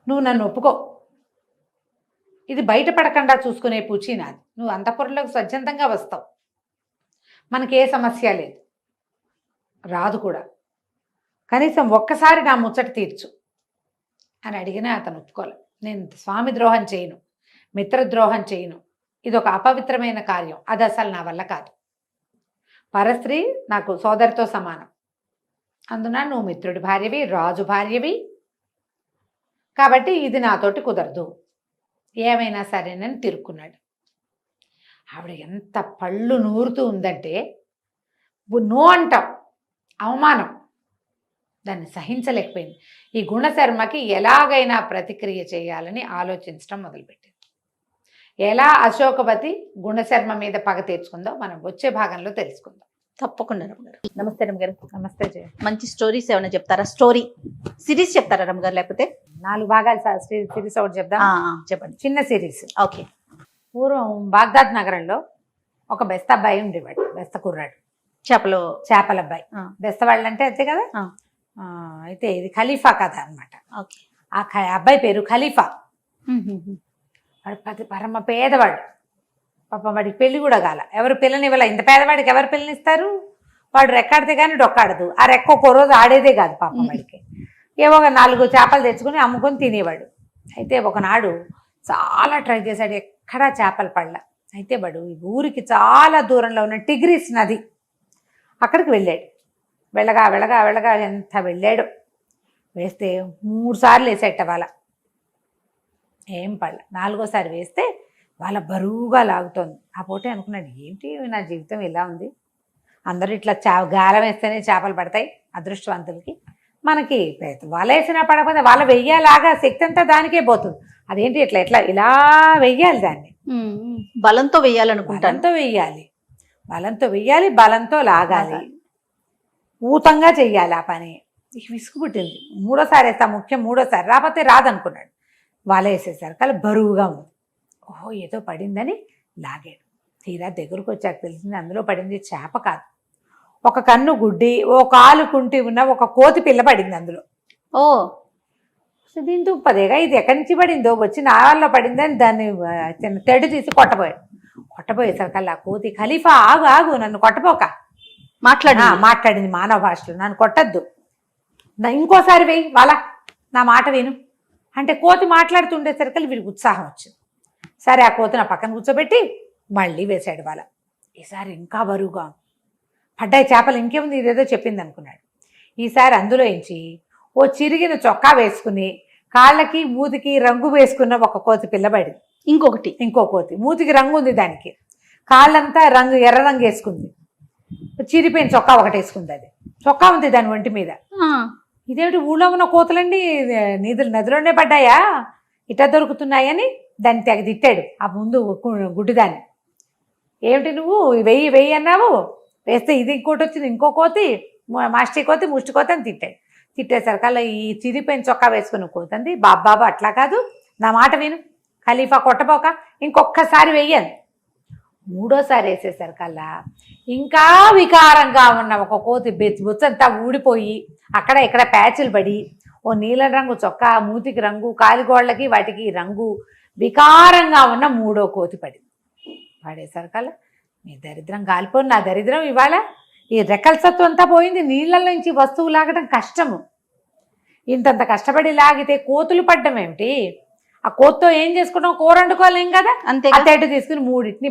నువ్వు నన్ను ఒప్పుకో, ఇది బయటపడకుండా చూసుకునే పూచి నాది, నువ్వు అంతఃపురంలోకి స్వచ్ఛందంగా వస్తావు, మనకే సమస్య లేదు, రాదు కూడా, కనీసం ఒక్కసారి నా ముచ్చట తీర్చు అని అడిగినా అతను ఒప్పుకోలే. నేను స్వామి ద్రోహం చేయను, మిత్రద్రోహం చేయను, ఇది ఒక అపవిత్రమైన కార్యం, అది అసలు నా వల్ల కాదు, పరస్త్రీ నాకు సోదరితో సమానం, అందున నువ్వు మిత్రుడి భార్యవి, రాజు భార్యవి, కాబట్టి ఇది నాతోటి కుదరదు, ఏమైనా సరేనని తిరుక్కున్నాడు. ఆవిడ ఎంత పళ్ళు నూరుతూ ఉందంటే, నో అంటాం, అవమానం, దాన్ని సహించలేకపోయింది. ఈ గుణశర్మకి ఎలాగైనా ప్రతిక్రియ చేయాలని ఆలోచించడం మొదలుపెట్టింది. ఎలా అశోకవతి గుణశర్మ మీద పగ తీర్చుకుందో మనం వచ్చే భాగంలో తెలుసుకుందాం. తప్పకుండా రమ్మగారు. నమస్తే రమ్మగారు. నమస్తే జయ. మంచి స్టోరీస్ ఏమైనా చెప్తారా, స్టోరీ సిరీస్ చెప్తారా రమ్మగారు, లేకపోతే 4 భాగాలు సిరీస్ ఒకటి చెప్దాం. చెప్పండి. చిన్న సిరీస్. ఓకే. పూర్వం బాగ్దాద్ నగరంలో ఒక బెస్త అబ్బాయి ఉండేవాడు, బెస్త కుర్రాడు, చేపల అబ్బాయి. బెస్త వాళ్ళు అంటే అంతే కదా. అయితే ఇది ఖలీఫా కథ అనమాట. ఆ అబ్బాయి పేరు ఖలీఫా. వాడు పరమ పేదవాడు, పాపం వాడికి పెళ్లి కూడా కాల, ఎవరు పిల్లనివ్వాల. ఇంత పేదవాడికి ఎవరు పిల్లనిస్తారు, వాడు రెక్కాడితే కానీ డొక్కాడదు, ఆ రెక్క ఒక్కో రోజు ఆడేదే కాదు పాపం వాడికి. ఏవో 4 చేపలు తెచ్చుకుని అమ్ముకొని తినేవాడు. అయితే ఒకనాడు చాలా ట్రై చేశాడు, ఎక్కడా చేపలు పడల. అయితే వాడు ఊరికి చాలా దూరంలో ఉన్న టిగ్రిస్ నది, అక్కడికి వెళ్ళాడు. వెళ్ళగా ఎంత వెళ్ళాడు, వేస్తే 3 సార్లు వేసేట వాళ్ళ, ఏం పడల. 4వసారి వేస్తే వాళ్ళ బరువుగా లాగుతోంది. ఆ పూటే అనుకున్నాడు, ఏంటి నా జీవితం ఇలా ఉంది, అందరూ ఇట్లా గాలం వేస్తేనే చేపలు పడతాయి అదృష్టవంతులకి, మనకి వాళ్ళ వేసినా పడకపోతే వాళ్ళ వెయ్యేలాగా శక్తి అంతా దానికే పోతుంది, అదేంటి ఇట్లా ఇలా వెయ్యాలి, దాన్ని బలంతో వెయ్యాలనుకుంటాను, బలంతో వెయ్యాలి, బలంతో లాగాలి, ఊతంగా చెయ్యాలి ఆ పని. విసుగు పుట్టింది. 3వసారి వేస్తా, ముఖ్యం 3వసారి రాకపోతే రాదనుకున్నాడు. వాళ్ళ వేసేసరికి అలా బరువుగా ఉంది. ఓహో ఏదో పడిందని లాగాడు. తీరా దగ్గరకు వచ్చాక తెలిసింది అందులో పడింది చేప కాదు, ఒక కన్ను గుడ్డి, ఓ కాలు కుంటి ఉన్న ఒక కోతి పిల్ల పడింది అందులో. దీని దుప్పదేగా ఇది ఎక్కడి నుంచి పడిందో వచ్చి నా వల్ల పడిందని దాన్ని చిన్న తెడు తీసి కొట్టబోయేసరికల్లా కోతి ఖలీఫా ఆగు ఆగు నన్ను కొట్టపోక మాట్లాడింది మానవ భాషలో, నన్ను కొట్టద్దు, ఇంకోసారి వెయ్యి వాళ్ళ నా మాట విను అంటే కోతి మాట్లాడుతుండేసరికి వీడికి ఉత్సాహం వచ్చింది. సరే ఆ కోతి నా పక్కన కూర్చోబెట్టి మళ్ళీ వేసాడు వాళ్ళ. ఈసారి ఇంకా బరువుగా పడ్డాయి చేపలు, ఇంకేముంది ఇదేదో చెప్పింది అనుకున్నాడు. ఈసారి అందులో ఎంచి ఓ చిరిగిన చొక్కా వేసుకుని కాళ్ళకి మూతికి రంగు వేసుకున్న ఒక కోతి పిల్లబడింది. ఇంకో కోతి మూతికి రంగు ఉంది, దానికి కాళ్ళంతా రంగు ఎర్ర రంగు వేసుకుంది, చిరిపోయిన చొక్కా ఒకటి వేసుకుంది, అది చొక్కా ఉంది దాని ఒంటి మీద. ఇదేమిటి ఊళ్ళో ఉన్న కోతులన్నీ నదిలోనే పడ్డాయా, ఇట్లా దొరుకుతున్నాయని దాన్ని తెగ తిట్టాడు ఆ ముందు గుడ్డిదాన్ని. ఏమిటి నువ్వు వెయ్యి అన్నావు, వేస్తే ఇది ఇంకోటి వచ్చింది, ఇంకో కోతి మాస్టి కోతి ముష్టి కోతి అని తిట్టేసరికల్లా ఈ చిరిపోయిన చొక్కా వేసుకుని కోతంది, బాబా అట్లా కాదు, నా మాట విను, ఖలీఫా కొట్టపోక ఇంకొక్కసారి వెయ్యను. మూడోసారి వేసేసరికల్లా ఇంకా వికారంగా ఉన్న ఒక కోతి బుచ్చంతా ఊడిపోయి అక్కడ ఇక్కడ ప్యాచులు పడి ఓ నీలం రంగు చొక్కా, మూతికి రంగు, కాలిగోళ్ళకి వాటికి రంగు వికారంగా ఉన్న మూడో కోతి పడేసరికల్లా మీ దరిద్రం కాలిపోయి నా దరిద్రం ఇవాళ ఈ రెక్కల సత్తు అంతా పోయింది, నీళ్ళల్లో నుంచి వస్తువు లాగడం కష్టము, ఇంతంత కష్టపడి లాగితే కోతులు పడ్డం ఏమిటి, ఆ కోత్తో ఏం చేసుకున్నాం, కూర వండుకోలేం కదా, అంతే అతేటు తీసుకుని మూడింటిని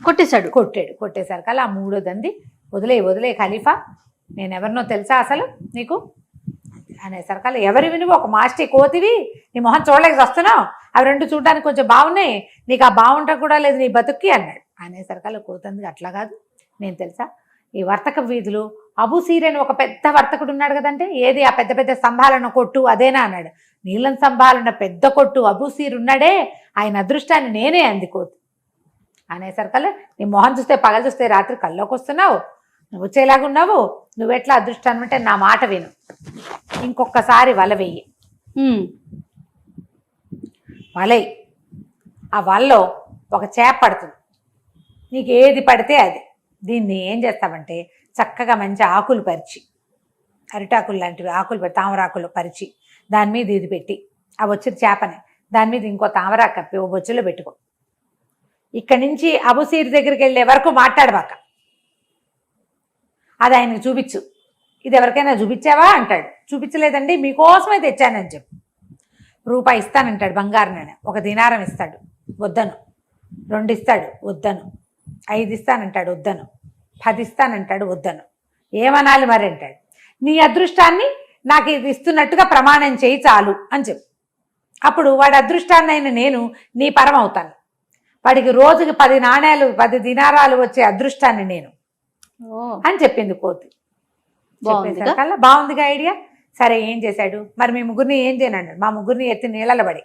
కొట్టేసరికల్లా ఆ మూడో దంది వదిలే ఖలీఫా, నేను ఎవరినో తెలుసా అసలు నీకు అనేసరికల్లా ఎవరి వినువు, ఒక మాస్టి కోతివి, నీ మొహం చూడలేక వస్తున్నావు, అవి రెండు చూడడానికి కొంచెం బాగున్నాయి, నీకు ఆ బాగుంట కూడా లేదు నీ బతుక్కి అన్నాడు. అనేసరికల్లా కోతంది అట్లా కాదు, నేను తెలుసా ఈ వర్తక వీధులు అబూసీర్ అని ఒక పెద్ద వర్తకుడు ఉన్నాడు కదంటే, ఏది ఆ పెద్ద పెద్ద స్తంభాలను కొట్టు అదేనా అన్నాడు. నీలం స్తంభాలున్న పెద్ద కొట్టు అబూసీర్ ఉన్నాడే, ఆయన అదృష్టాన్ని నేనే అంది కోతి. అనేసరికల్లా నీ మొహం చూస్తే పగలు చూస్తే రాత్రి కల్లోకి వస్తున్నావు, నువ్వు వచ్చేలాగున్నావు, నువ్వెట్లా అదృష్టాన్ని అంటే నా మాట విను, ఇంకొకసారి వల వెయ్యి, వలై ఆ వలలో ఒక చేప పడుతుంది, నీకు ఏది పడితే అది, దీన్ని ఏం చేస్తామంటే చక్కగా మంచి ఆకులు పరిచి, అరిటాకులు లాంటివి ఆకులు తామరాకులు పరిచి దాని మీద ఇది పెట్టి ఆ వచ్చిన చేపని దాని మీద ఇంకో తామరాకు కప్పి ఓ బొచ్చులో పెట్టుకో, ఇక్కడి నుంచి అబూసీర్ దగ్గరికి వెళ్ళే వరకు మాట్లాడబాక, అది ఆయనకు చూపించు, ఇది ఎవరికైనా చూపించావా అంటాడు, చూపించలేదండి మీకోసమే తెచ్చానని చెప్పు, రూపాయి ఇస్తానంటాడు బంగారం, నేను ఒక దినారం ఇస్తాడు వద్దను, 2 ఇస్తాడు వద్దను, 5 ఇస్తానంటాడు వద్దను, 10 ఇస్తానంటాడు వద్దను, ఏమనాలి మరి అంటాడు, నీ అదృష్టాన్ని నాకు ఇది ఇస్తున్నట్టుగా ప్రమాణం చేయి చాలు అని చెప్పు, అప్పుడు వాడి అదృష్టాన్ని అయిన నేను నీ పరం అవుతాను, వాడికి రోజుకి 10 నాణేలు 10 దినారాలు వచ్చే అదృష్టాన్ని నేను అని చెప్పింది కోతి. చెప్పేసరికల్లా బాగుందిగా ఐడియా, సరే ఏం చేశాడు మరి మీ ముగ్గురిని ఏం చేయనన్నాడు, మా ముగ్గురిని ఎత్తి నీళ్ళలో పడి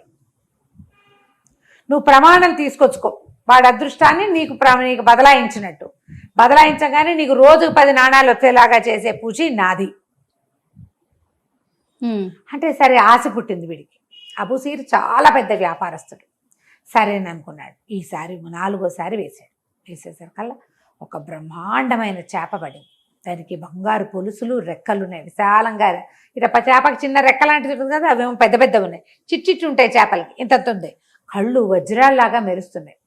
నువ్వు ప్రమాణం తీసుకొచ్చుకో, వాడి అదృష్టాన్ని నీకు బదలాయించినట్టు, బదలాయించగానే నీకు రోజుకు 10 నాణాలు వచ్చేలాగా చేసే పూచి నాది అంటే. సరే ఆశ పుట్టింది వీడికి, అబూసీర్ చాలా పెద్ద వ్యాపారస్తుడు, సరేననుకున్నాడు. ఈసారి 4వసారి వేసేసరికల్లా ఒక బ్రహ్మాండమైన చేప పడింది, దానికి బంగారు పొలుసులు రెక్కలు ఉన్నాయి, విశాలంగా ఇట చేపకి చిన్న రెక్క లాంటిది ఉంటుంది కదా, అవేమో పెద్ద పెద్దవి ఉన్నాయి, చిట్టి ఉంటాయి చేపలకి, ఇంత ఉంది, కళ్ళు వజ్రాల్లాగా మెరుస్తున్నాయి,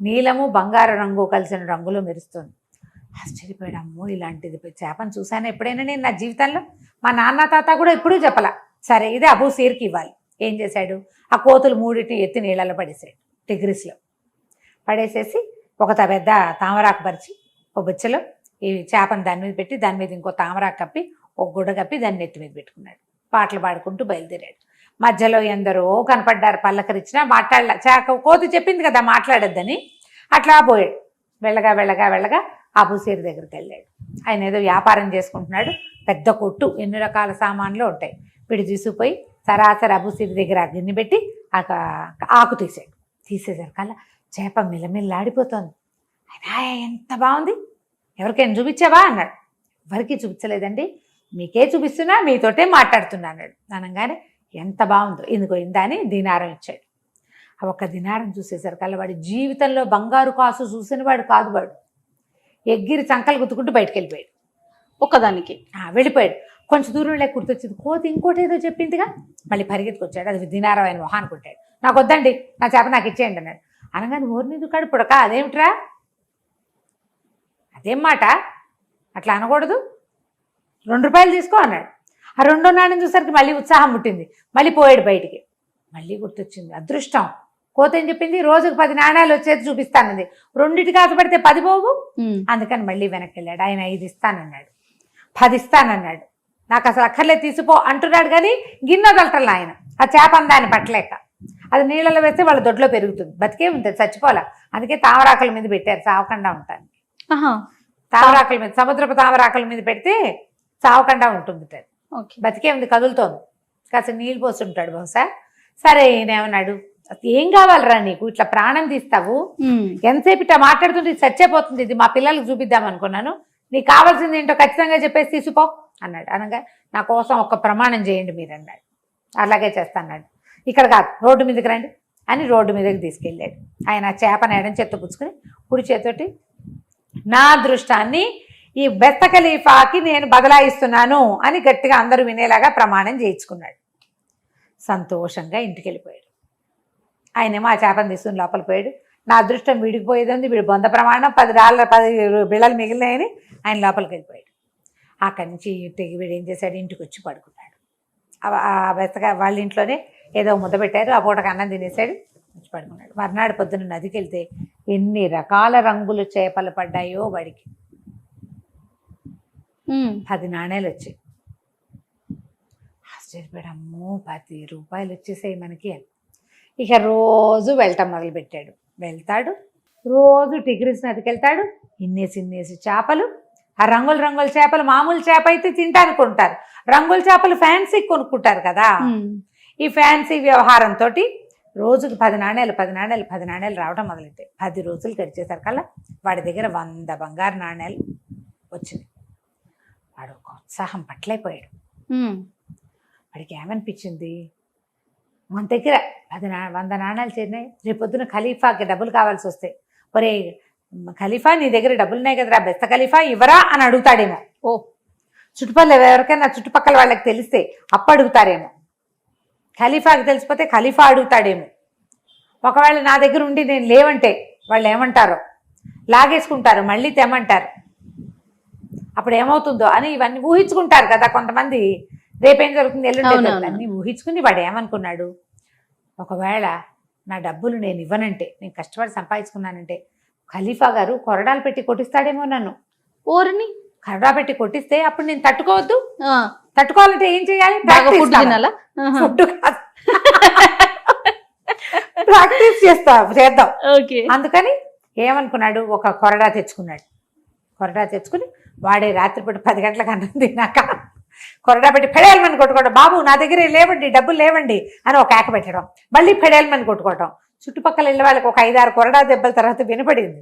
నీలము బంగారు రంగు కలిసిన రంగులో మెరుస్తుంది. ఆశ్చర్యపోయాడు, అమ్మో ఇలాంటిది చేపను చూశాను ఎప్పుడైనా నేను నా జీవితంలో, మా నాన్న తాత కూడా ఎప్పుడూ చెప్పలా. సరే ఇది అబూసీర్కి ఇవ్వాలి. ఏం చేశాడు, ఆ కోతులు 3 ఎత్తి నీళ్ళలో పడేసాడు, డిగ్రీస్లో పడేసేసి ఒక పెద్ద తామరాకు పరిచి ఒక బొచ్చలో ఈ చేపను దాని మీద పెట్టి దాని మీద ఇంకో తామరాకు కప్పి ఒక గుడ్డ కప్పి దాన్ని నెత్తి మీద పెట్టుకున్నాడు, పాటలు పాడుకుంటూ బయలుదేరాడు. మధ్యలో ఎందరో కనపడ్డారు, పల్లకరిచ్చినా మాట్లాడలే, కోతి చెప్పింది కదా మాట్లాడొద్దని, అట్లా పోయాడు. వెళ్ళగా అబూసీర్ దగ్గరికి వెళ్ళాడు. ఆయన ఏదో వ్యాపారం చేసుకుంటున్నాడు, పెద్ద కొట్టు, ఎన్ని రకాల సామాన్లు ఉంటాయి. వీడు తీసుకుపోయి సరాసరి అబూసీర్ దగ్గర గిన్నె పెట్టి ఆకు తీసేసరికల్లా చేప మిలమిల్లాడిపోతుంది. ఆయన ఎంత బాగుంది, ఎవరికైనా చూపించావా అన్నాడు. ఎవరికి చూపించలేదండి, మీకే చూపిస్తున్నా, మీతోటే మాట్లాడుతున్నా అన్నాడు. అనగానే ఎంత బాగుందో, ఎందుకో ఇందా అని దినారం ఇచ్చాడు. ఆ ఒక్క దినారం చూసేసరికల్లా వాడి జీవితంలో బంగారు కాసు చూసిన వాడు కాదు, వాడు ఎగ్గిరి చంకలు గుద్దుకుంటూ బయటకు వెళ్ళిపోయాడు. ఒక్కదానికి వెళ్ళిపోయాడు. కొంచెం దూరం లేక గుర్తొచ్చింది, కోతి ఇంకోటి ఏదో చెప్పిందిగా. మళ్ళీ పరిగెత్తుకొచ్చాడు. అది దినారం ఆయన మొహాన్ని కొట్టాడు. నాకు వద్దండి, నా చేప నాకు ఇచ్చేయండి అన్నాడు. అనగానే ఓర్నిది కాడు పుడక, అదేమిట్రా, అదేం మాట, అట్లా అనకూడదు, 2 రూపాయలు తీసుకో అన్నాడు. ఆ 2వ నాణ్యం చూసరికి మళ్ళీ ఉత్సాహం పుట్టింది. మళ్ళీ పోయాడు బయటికి. మళ్ళీ గుర్తొచ్చింది, అదృష్టం, కోత ఏం చెప్పింది, రోజుకు 10 నాణ్యాలు వచ్చేది చూపిస్తానంది, 2టికి ఆశపడితే 10 పోవు. అందుకని మళ్ళీ వెనక్కి వెళ్ళాడు. ఆయన 5 ఇస్తానన్నాడు, 10 ఇస్తానన్నాడు. నాకు అసలు అక్కర్లే తీసిపో అంటున్నాడు, కానీ గిన్నె వదలటల్లా ఆయన. ఆ చేప అందాన్ని పట్టలేక అది నీళ్ళలో వేస్తే వాళ్ళ దొడ్లో పెరుగుతుంది, బతికే ఉంటుంది, చచ్చిపోలే. అందుకే తామరాకుల మీద పెట్టారు చావకుండా ఉంటానికి. తామరాకుల మీద, సముద్రపు తామరాకుల మీద పెడితే చావకుండా ఉంటుంది, బతికే ఉంది, కదులుతోంది. కాస్త నీళ్ళు పోస్తుంటాడు బహుశా. సరే ఈయనేమన్నాడు, ఏం కావాలరా నీకు, ఇట్లా ప్రాణం తీస్తావు, ఎంతసేపు ఇట్లా మాట్లాడుతుంటే ఇది చచ్చేపోతుంది, ఇది మా పిల్లలకు చూపిద్దాం అనుకున్నాను, నీకు కావాల్సింది ఏంటో ఖచ్చితంగా చెప్పేసి తీసిపో అన్నాడు. అనగా నా కోసం ఒక ప్రమాణం చేయండి మీరు అన్నాడు. అలాగే చేస్తాన్నాడు. ఇక్కడ కాదు, రోడ్డు మీదకి రండి అని రోడ్డు మీదకి తీసుకెళ్ళాడు. ఆయన చేపను ఎడం చేత్తో పుచ్చుకుని కుడి చేతోటి, నా అదృష్టాన్ని ఈ బెత్త ఖలీఫాకి నేను బదలాయిస్తున్నాను అని గట్టిగా అందరూ వినేలాగా ప్రమాణం చేయించుకున్నాడు. సంతోషంగా ఇంటికి వెళ్ళిపోయాడు. ఆయనేమో ఆ చేపను తీసుకుని లోపల పోయాడు. నా అదృష్టం వీడికి పోయేది, వీడి బొంద ప్రమాణం $10 బిళ్ళలు మిగిలినాయని ఆయన లోపలికి వెళ్ళిపోయాడు. అక్కడి నుంచి వీడు ఏం చేశాడు, ఇంటికి వచ్చి పడుకున్నాడు. ఆ బెత్తగా వాళ్ళ ఇంట్లోనే ఏదో ముద్ద పెట్టారు, ఆ పూటకు అన్నం తినేసాడు, వచ్చి పడుకున్నాడు. మర్నాడు పొద్దున్న నదికి వెళ్తే ఎన్ని రకాల రంగులు చేపలు పడ్డాయో వాడికి. 10 నాణ్యాలు వచ్చాయి. ఆశ్చర్యపోయాడు, అమ్మో 10 రూపాయలు వచ్చేసాయి మనకి అని. ఇక రోజు వెళ్ళటం మొదలుపెట్టాడు. వెళ్తాడు, రోజు టిగ్రిస్ నదికి వెళ్తాడు. ఇన్నేసి చేపలు, ఆ రంగుల చేపలు మామూలు చేప అయితే తింటానికి కొంటారు, రంగుల చేపలు ఫ్యాన్సీ కొనుక్కుంటారు కదా. ఈ ఫ్యాన్సీ వ్యవహారంతో రోజుకి 10 నాణ్యాలు రావడం మొదలెట్టాయి. 10 రోజులు గడిచేసరికల్లా వాడి దగ్గర 100 బంగారు నాణ్యాలు వచ్చినాయి. వాడు ఒక ఉత్సాహం పట్టలేకపోయాడు. వాడికి ఏమనిపించింది, మన దగ్గర 100 నాణ్యాలు చేరినాయి, రేపొద్దున ఖలీఫాకి డబ్బులు కావాల్సి వస్తాయి, ఒరే ఖలీఫా నీ దగ్గర డబ్బులున్నాయి కదరా, బెస్త ఖలీఫా ఇవ్వరా అని అడుగుతాడేమో. చుట్టుపక్కల ఎవరికైనా చుట్టుపక్కల వాళ్ళకి తెలిస్తే అప్పు అడుగుతారేమో, ఖలీఫాకి తెలిసిపోతే ఖలీఫా అడుగుతాడేమో. ఒకవేళ నా దగ్గర ఉండి నేను లేవంటే వాళ్ళు ఏమంటారో, లాగేసుకుంటారు, మళ్ళీ తెమ్మంటారు, అప్పుడు ఏమవుతుందో అని ఇవన్నీ ఊహించుకుంటారు కదా కొంతమంది. రేపేం జరుగుతుంది, ఎల్లుండి అన్నీ ఊహించుకుని వాడు ఏమనుకున్నాడు, ఒకవేళ నా డబ్బులు నేను ఇవ్వనంటే, నేను కష్టపడి సంపాదించుకున్నానంటే ఖలీఫా గారు కొరడాలు పెట్టి కొట్టిస్తాడేమో నన్ను. ఓరిని కొరడా పెట్టి కొట్టిస్తే అప్పుడు నేను తట్టుకోవద్దు. తట్టుకోవాలంటే ఏం చేయాలి, ప్రాక్టీస్ చేద్దాం. అందుకని ఏమనుకున్నాడు, ఒక కొరడా తెచ్చుకున్నాడు. కొరడా తెచ్చుకుని వాడే రాత్రిపూట 10 గంటలకు అన్నం తిన్నాక కొరడా పెట్టి ఫెడేల్మని కొట్టుకోవడం, బాబు నా దగ్గర లేవండి, డబ్బులు లేవండి అని ఒక కేక పెట్టడం, మళ్ళీ ఫెడేల్మని కొట్టుకోవడం. చుట్టుపక్కల వెళ్ళే వాళ్ళకి ఒక 5-6 కొరడా దెబ్బల తర్వాత వినపడింది.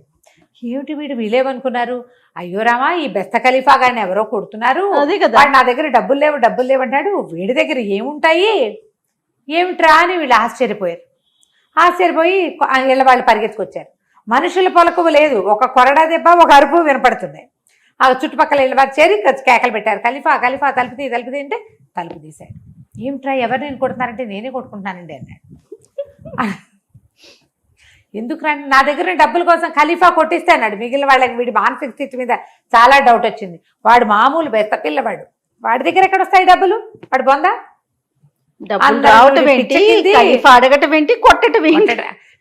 ఏమిటి వీళ్ళేమనుకున్నారు, అయ్యో రామా ఈ బెస్త ఖలీఫా గారిని ఎవరో కొడుతున్నారు, వాడు నా దగ్గర డబ్బులు లేవు అంటాడు, వీడి దగ్గర ఏముంటాయి ఏమిట్రా అని వీళ్ళు ఆశ్చర్యపోయారు. ఆశ్చర్యపోయి ఇళ్ళ వాళ్ళు పరిగెత్తుకొచ్చారు. మనుషుల పొలకు లేదు, ఒక కొరడా దెబ్బ, ఒక అరుపు వినపడుతుంది. ఆ చుట్టుపక్కల ఇళ్ళ వారు చేరి కేకలు పెట్టారు, ఖలీఫా తలుపు తీ అంటే తలుపు తీశాడు. ఏమిట్రా ఎవరు నేను కొడుతున్నారంటే, నేనే కొట్టుకుంటున్నానండి అన్నాడు. ఎందుకు రండి, నా దగ్గర డబ్బుల కోసం ఖలీఫా కొట్టిస్తే అన్నాడు. మిగిలిన వాళ్ళకి వీడి మానసిక స్థితి మీద చాలా డౌట్ వచ్చింది. వాడు మామూలు బెత్త పిల్లవాడు, వాడి దగ్గర ఎక్కడ వస్తాయి డబ్బులు, వాడు బొందా,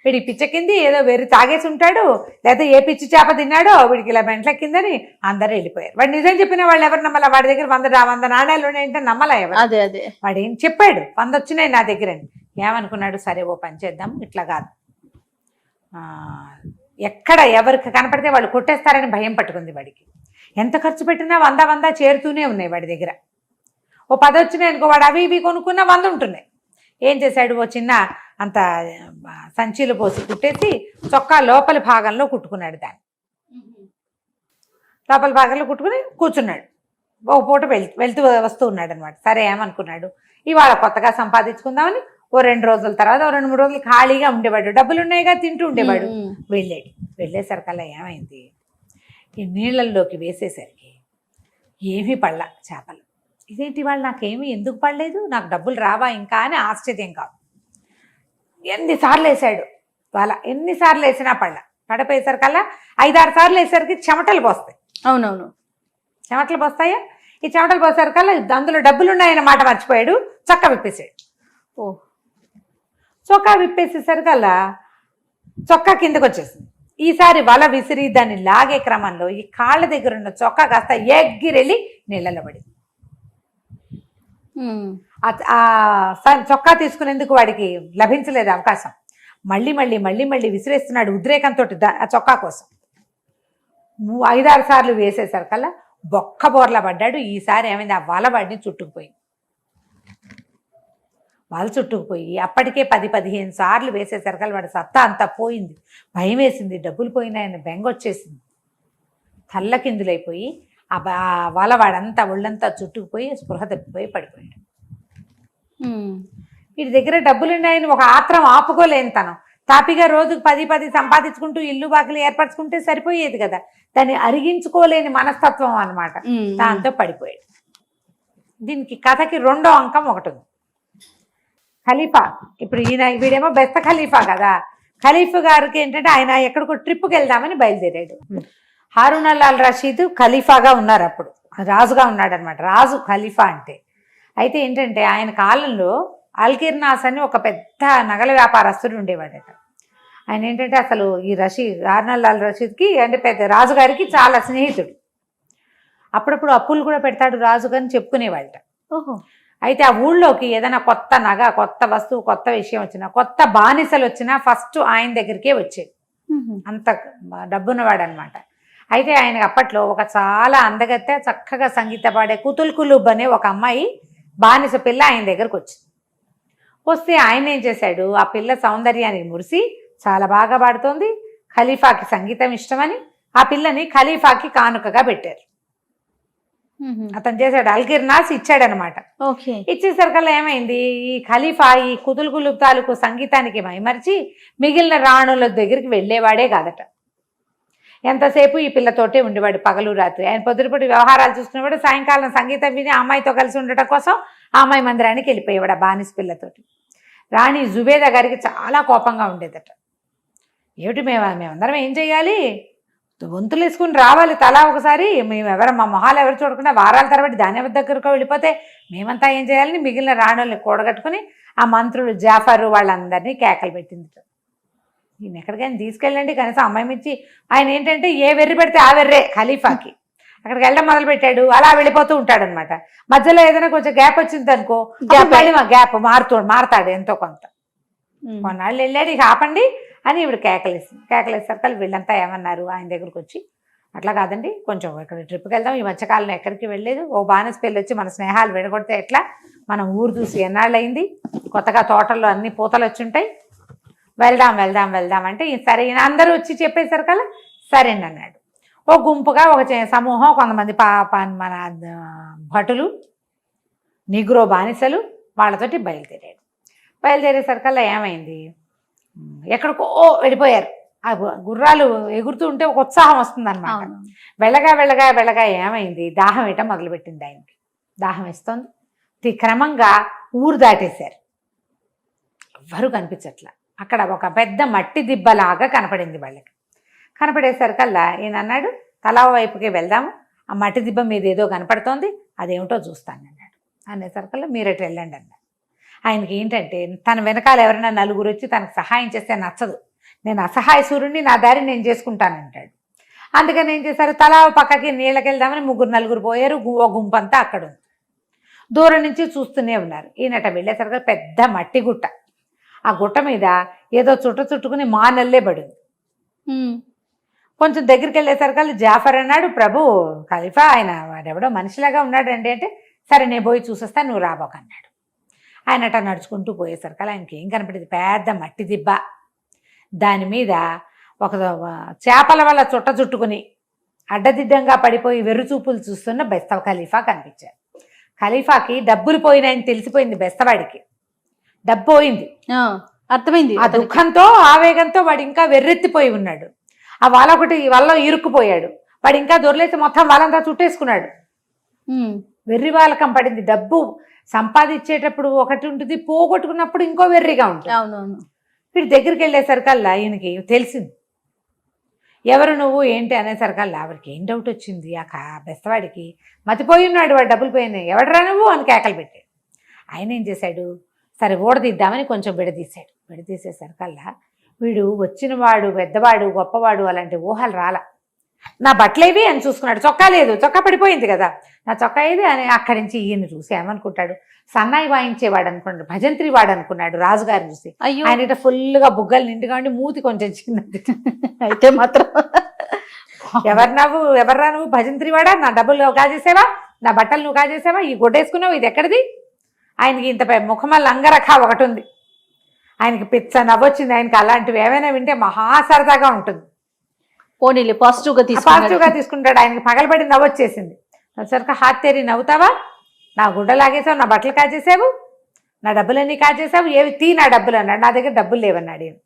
వీడి పిచ్చకింది ఏదో వేరు తాగేసి ఉంటాడు, లేదా ఏ పిచ్చి చేప తిన్నాడో వీడికి ఇలా మెంట్ల కిందని అందరూ వెళ్ళిపోయారు. వాడు నిజం చెప్పిన వాళ్ళు ఎవరు నమ్మలా, వాడి దగ్గర 100 నాణ్యాలు ఉన్నాయంటే నమ్మలా ఎవరు. వాడు ఏం చెప్పాడు, 100 వచ్చినాయి నా దగ్గర అని. ఏమనుకున్నాడు, సరే ఓ పని చేద్దాం, ఇట్లా కాదు, ఎక్కడ ఎవరికి కనపడితే వాళ్ళు కొట్టేస్తారని భయం పట్టుకుంది వాడికి. ఎంత ఖర్చు పెట్టినా 100 చేరుతూనే ఉన్నాయి వాడి దగ్గర. ఓ 10 వచ్చినాయి అనుకో, వాడు అవి ఇవి కొనుక్కున్నా 100 ఉంటున్నాయి. ఏం చేశాడు, ఓ చిన్న అంత సంచిలో పోసి కుట్టేసి చొక్కా లోపలి భాగంలో కుట్టుకున్నాడు. దాన్ని లోపల భాగంలో కుట్టుకుని కూర్చున్నాడు. ఓ పూట వెళ్తూ వస్తూ ఉన్నాడు అనమాట. సరే ఏమనుకున్నాడు, ఇవాళ కొత్తగా సంపాదించుకుందామని ఓ 2 రోజుల తర్వాత ఓ 2-3 రోజులు ఖాళీగా ఉండేవాడు, డబ్బులు ఉన్నాయిగా తింటూ ఉండేవాడు. వెళ్ళేసరికల్లా ఏమైంది, ఈ నీళ్ళల్లోకి వేసేసరికి ఏమీ పళ్ళ చేపలు. ఇదేంటి వాళ్ళు నాకేమీ ఎందుకు పడలేదు, నాకు డబ్బులు రావా ఇంకా అని ఆశ్చర్యం కాదు. ఎన్నిసార్లు వేసాడు వాళ్ళ, ఎన్నిసార్లు వేసినా పడిపోయేసరికల్లా 5-6 సార్లు వేసరికి చెమటలు పోస్తాయి. అవునవును. చెమటలు పోస్తాయా? ఈ చెమటలు పోసేసరికల్లా అందులో డబ్బులు ఉన్నాయన్న మాట మర్చిపోయాడు, చొక్కా విప్పేసాడు. ఓ, చొక్కా విప్పేసేసరికల్లా చొక్కా కిందకు వచ్చేసింది. ఈసారి వల విసిరి దాన్ని లాగే క్రమంలో ఈ కాళ్ళ దగ్గర ఉన్న చొక్కా కాస్త ఎగ్గిరెళ్ళి నీళ్ళలో పడింది. చొక్కా తీసుకునేందుకు వాడికి లభించలేదు అవకాశం. మళ్ళీ మళ్ళీ మళ్ళీ మళ్ళీ విసిరేస్తున్నాడు ఉద్రేకంతో ఆ చొక్కా కోసం. 5-6 సార్లు వేసేసరికల్లా బొక్క బోర్లా పడ్డాడు. ఈసారి ఏమైంది, ఆ వల వాడిని చుట్టుకుపోయింది. వల చుట్టుకుపోయి అప్పటికే 10-15 సార్లు వేసేసరికల్లా వాడి సత్తా అంతా పోయింది. భయం వేసింది, డబ్బులు పోయినాయని బెంగ వచ్చేసింది. తల్లకిందులైపోయి ఆ వల వాడంతా ఒళ్ళంతా చుట్టుకుపోయి స్పృహ తప్పిపోయి పడిపోయాడు. వీడి దగ్గర డబ్బులున్నాయని ఒక ఆత్రం ఆపుకోలేని తనం. తాపిగా రోజుకు 10 సంపాదించుకుంటూ ఇల్లు బాకిలు ఏర్పరచుకుంటే సరిపోయేది కదా, దాన్ని అరిగించుకోలేని మనస్తత్వం అన్నమాట. దాంతో పడిపోయాడు. దీనికి కథకి 2వ అంకం ఒకటి ఉంది. ఖలీఫా, ఇప్పుడు వీడేమో బెస్త ఖలీఫా కదా. ఖలీఫా గారికి ఏంటంటే ఆయన ఎక్కడికో ట్రిప్కి వెళ్దామని బయలుదేరాడు. హారూన్ అల్ రషీద్ ఖలీఫాగా ఉన్నారు, అప్పుడు రాజుగా ఉన్నాడు అనమాట. రాజు ఖలీఫా అంటే. అయితే ఏంటంటే ఆయన కాలంలో అల్కిర్నాస్ అని ఒక పెద్ద నగల వ్యాపారస్తుడు ఉండేవాడట. ఆయన ఏంటంటే అసలు ఈ హారూన్ అల్ రషీద్కి అంటే పెద్ద రాజుగారికి చాలా స్నేహితుడు. అప్పుడప్పుడు అప్పులు కూడా పెడతాడు రాజుగారిని చెప్పుకునేవాళ్ళట. ఓహో. అయితే ఆ ఊళ్ళోకి ఏదైనా కొత్త నగ, కొత్త వస్తువు, కొత్త విషయం వచ్చినా, కొత్త బానిసలు వచ్చినా ఫస్ట్ ఆయన దగ్గరికే వచ్చేది. అంత డబ్బున్నవాడు అనమాట. అయితే ఆయనకు అప్పట్లో ఒక చాలా అందగత్తె, చక్కగా సంగీత పాడే కుతుల్ కులుబ్ అనే ఒక అమ్మాయి బానిస పిల్ల ఆయన దగ్గరకు వచ్చింది. వస్తే ఆయన ఏం చేశాడు, ఆ పిల్ల సౌందర్యానికి మురిసి చాలా బాగా పాడుతోంది, ఖలీఫాకి సంగీతం ఇష్టమని ఆ పిల్లని ఖలీఫాకి కానుకగా పెట్టారు. అతను చేశాడు, అల్కిర్నాస్ ఇచ్చాడనమాట. ఇచ్చేసరికల్లా ఏమైంది, ఈ ఖలీఫా ఈ కుతుల్ కులుబ్ తాలూకు సంగీతానికి మైమరిచి మిగిలిన రాణుల దగ్గరికి వెళ్ళేవాడే కాదట. ఎంతసేపు ఈ పిల్లతోటే ఉండేవాడు పగలు రాత్రి. ఆయన పొద్దుపూట వ్యవహారాలు చూసుకునేవాడు, సాయంకాలం సంగీతం విని ఆ అమ్మాయితో కలిసి ఉండటం కోసం ఆ అమ్మాయి మందిరానికి వెళ్ళిపోయేవాడు ఆ బానిస పిల్లతోటి. రాణి జుబేదా గారికి చాలా కోపంగా ఉండేదట. ఏమిటి మేమందరం ఏం చెయ్యాలి, వంతులు వేసుకుని రావాలి తలా ఒకసారి, మా మొహాలు ఎవరు చూడకుండా వారాల తరబడి దాని దగ్గరకు వెళ్ళిపోతే మేమంతా ఏం చేయాలని మిగిలిన రాణుల్ని కూడగట్టుకుని ఆ మంత్రులు జాఫరు వాళ్ళందరినీ కేకలు పెట్టింది. ఈయన ఎక్కడికైనా తీసుకెళ్ళండి కనీసం అమ్మాయి మించి. ఆయన ఏంటంటే ఏ వెర్రి పెడితే ఆ వెర్రే ఖలీఫాకి. అక్కడికి వెళ్ళడం మొదలుపెట్టాడు, అలా వెళ్ళిపోతూ ఉంటాడు అనమాట. మధ్యలో ఏదైనా కొంచెం గ్యాప్ వచ్చింది అనుకో, గ్యాప్ మారుతాడు ఎంతో కొంత. కొన్నాళ్ళు వెళ్ళాడు, ఇక ఆపండి అని ఇవిడ కేకలేసరికి వీళ్ళంతా ఏమన్నారు ఆయన దగ్గరకు వచ్చి, అట్లా కాదండి కొంచెం ఇక్కడ ట్రిప్కి వెళ్దాం, ఈ మధ్యకాలంలో ఎక్కడికి వెళ్ళలేదు, ఓ బానిస పెళ్ళి వచ్చి మన స్నేహాలు విడగొడితే ఎట్లా, మనం ఊరు చూసి ఎన్నాళ్ళు అయింది, కొత్తగా తోటల్లో అన్ని పూతలు వచ్చి ఉంటాయి, వెళ్దాం వెళ్దాం వెళ్దాం అంటే సరే అందరూ వచ్చి చెప్పేసరికల్లా సరేనన్నాడు. ఓ గుంపుగా ఒక సమూహం కొంతమంది మన భటులు, నిగ్రో బానిసలు వాళ్ళతోటి బయలుదేరేసరికల్లా ఏమైంది, ఎక్కడికో వెళ్ళిపోయారు. ఆ గుర్రాలు ఎగురుతూ ఉంటే ఒక ఉత్సాహం వస్తుంది అనమాట. వెళ్ళగా ఏమైంది, దాహం వేయటం మొదలుపెట్టింది ఆయనకి. దాహం వేస్తుంది. క్రమంగా ఊరు దాటేశారు, ఎవ్వరూ కనిపించట్లా. అక్కడ ఒక పెద్ద మట్టి దిబ్బలాగా కనపడింది వాళ్ళకి. కనపడేసరికల్లా ఈయన అన్నాడు, తలా వైపుకి వెళ్దాము, ఆ మట్టి దిబ్బ మీద ఏదో కనపడుతోంది, అదేమిటో చూస్తాను అన్నాడు. అనేసరికల్లా మీరెటు వెళ్ళండి అన్నాడు. ఆయనకి ఏంటంటే తన వెనకాల ఎవరైనా నలుగురు వచ్చి తనకు సహాయం చేస్తే నచ్చదు, నేను అసహాయ సూర్యుడిని, నా దారి నేను చేసుకుంటానంటాడు. అందుకని ఏం చేశారు, తలా పక్కకి నీళ్ళకి వెళ్దామని 3-4 పోయారు. ఓ గుంపంతా అక్కడ ఉంది. దూరం నుంచి చూస్తూనే ఉన్నారు. ఈయనట వెళ్ళేసరికి పెద్ద మట్టి గుట్ట, ఆ గుట్ట మీద ఏదో చుట్టుకుని మానల్లే పడింది. కొంచెం దగ్గరికి వెళ్ళేసరికి జాఫర్ అన్నాడు, ప్రభు ఖలీఫా ఆయన వాడెవడో మనిషిలాగా ఉన్నాడండి అంటే, సరే నేను పోయి చూసేస్తా, నువ్వు రాబోకన్నాడు. ఆయన అట్లా నడుచుకుంటూ పోయేసరికి ఆయనకి ఏం కనపడింది, పెద్ద మట్టి దిబ్బ, దాని మీద ఒక చేపల వల్ల చుట్టుకుని అడ్డదిడ్డంగా పడిపోయి వెర్రుచూపులు చూస్తున్న బెస్త ఖలీఫా కనిపించారు. ఖలీఫాకి డబ్బులు పోయినాయని తెలిసిపోయింది, బెస్తవాడికి డబ్బు పోయింది అర్థమైంది. ఆ దుఃఖంతో ఆవేగంతో వాడు ఇంకా వెర్రెత్తిపోయి ఉన్నాడు. ఆ వల్ల ఇరుక్కుపోయాడు. వాడు ఇంకా దొరలేసి మొత్తం వాళ్ళంతా చుట్టేసుకున్నాడు. వెర్రి వాలకం పడింది. డబ్బు సంపాదించేటప్పుడు ఒకటి ఉంటుంది, పోగొట్టుకున్నప్పుడు ఇంకో వెర్రిగా ఉంటుంది. అవునవును. వీడి దగ్గరికి వెళ్ళేసరికల్లా ఈయనకి తెలిసింది ఎవరు నువ్వు ఏంటి అనేసరికల్లా ఆవిడకి ఏం డౌట్ వచ్చింది. బెస్తవాడికి మతిపోయి ఉన్నాడు, వాడు డబ్బులు పోయినాయి, ఎవడరా నువ్వు అని కేకలు పెట్టాడు. ఆయన ఏం చేశాడు, సరే ఓడదీద్దామని కొంచెం విడదీశాడు. విడదీసేసరికల్లా వీడు వచ్చినవాడు పెద్దవాడు గొప్పవాడు అలాంటి ఊహలు రాల. నా బట్టలేవి అని చూసుకున్నాడు, చొక్కా లేదు, చొక్కా పడిపోయింది కదా, నా చొక్కా ఏది అని అక్కడి నుంచి ఈయన చూసి ఏమనుకుంటాడు, సన్నాయి వాయించేవాడు అనుకున్నాడు, భజంత్రి వాడు అనుకున్నాడు రాజుగారిని చూసి. అయ్యో, ఆయన ఫుల్గా బుగ్గలు నిండుగా ఉండి మూతి కొంచెం చిన్నది. అయితే మాత్రం ఎవర్రా నువ్వు భజంత్రి వాడా, నా డబ్బులు నువ్వు కాజేసావా, నా బట్టలు నువ్వు కాజేసావా, ఈ గుడ్డేసుకున్నావు, ఇది ఎక్కడిది. ఆయనకి ఇంత ముఖమల్ల అంగరఖ ఒకటి ఉంది. ఆయనకి పిచ్చ నవ్వొచ్చింది. ఆయనకి అలాంటివి ఏమైనా వింటే మహా సరదాగా ఉంటుంది. పోనీలే పాజిటివ్గా తీసుకుంటాడు. ఆయనకి పగలబడి నవ్వొచ్చేసింది. సరిగ్గా హాత్ తేరి నవ్వుతావా, నా గుడ్డ లాగేసావు, నా బట్టలు కాజేసావు, నా డబ్బులన్నీ కాజేసావు, ఏవి తీ నా డబ్బులు అన్నాడు. నా దగ్గర డబ్బులు లేవన్నాడు. ఈయన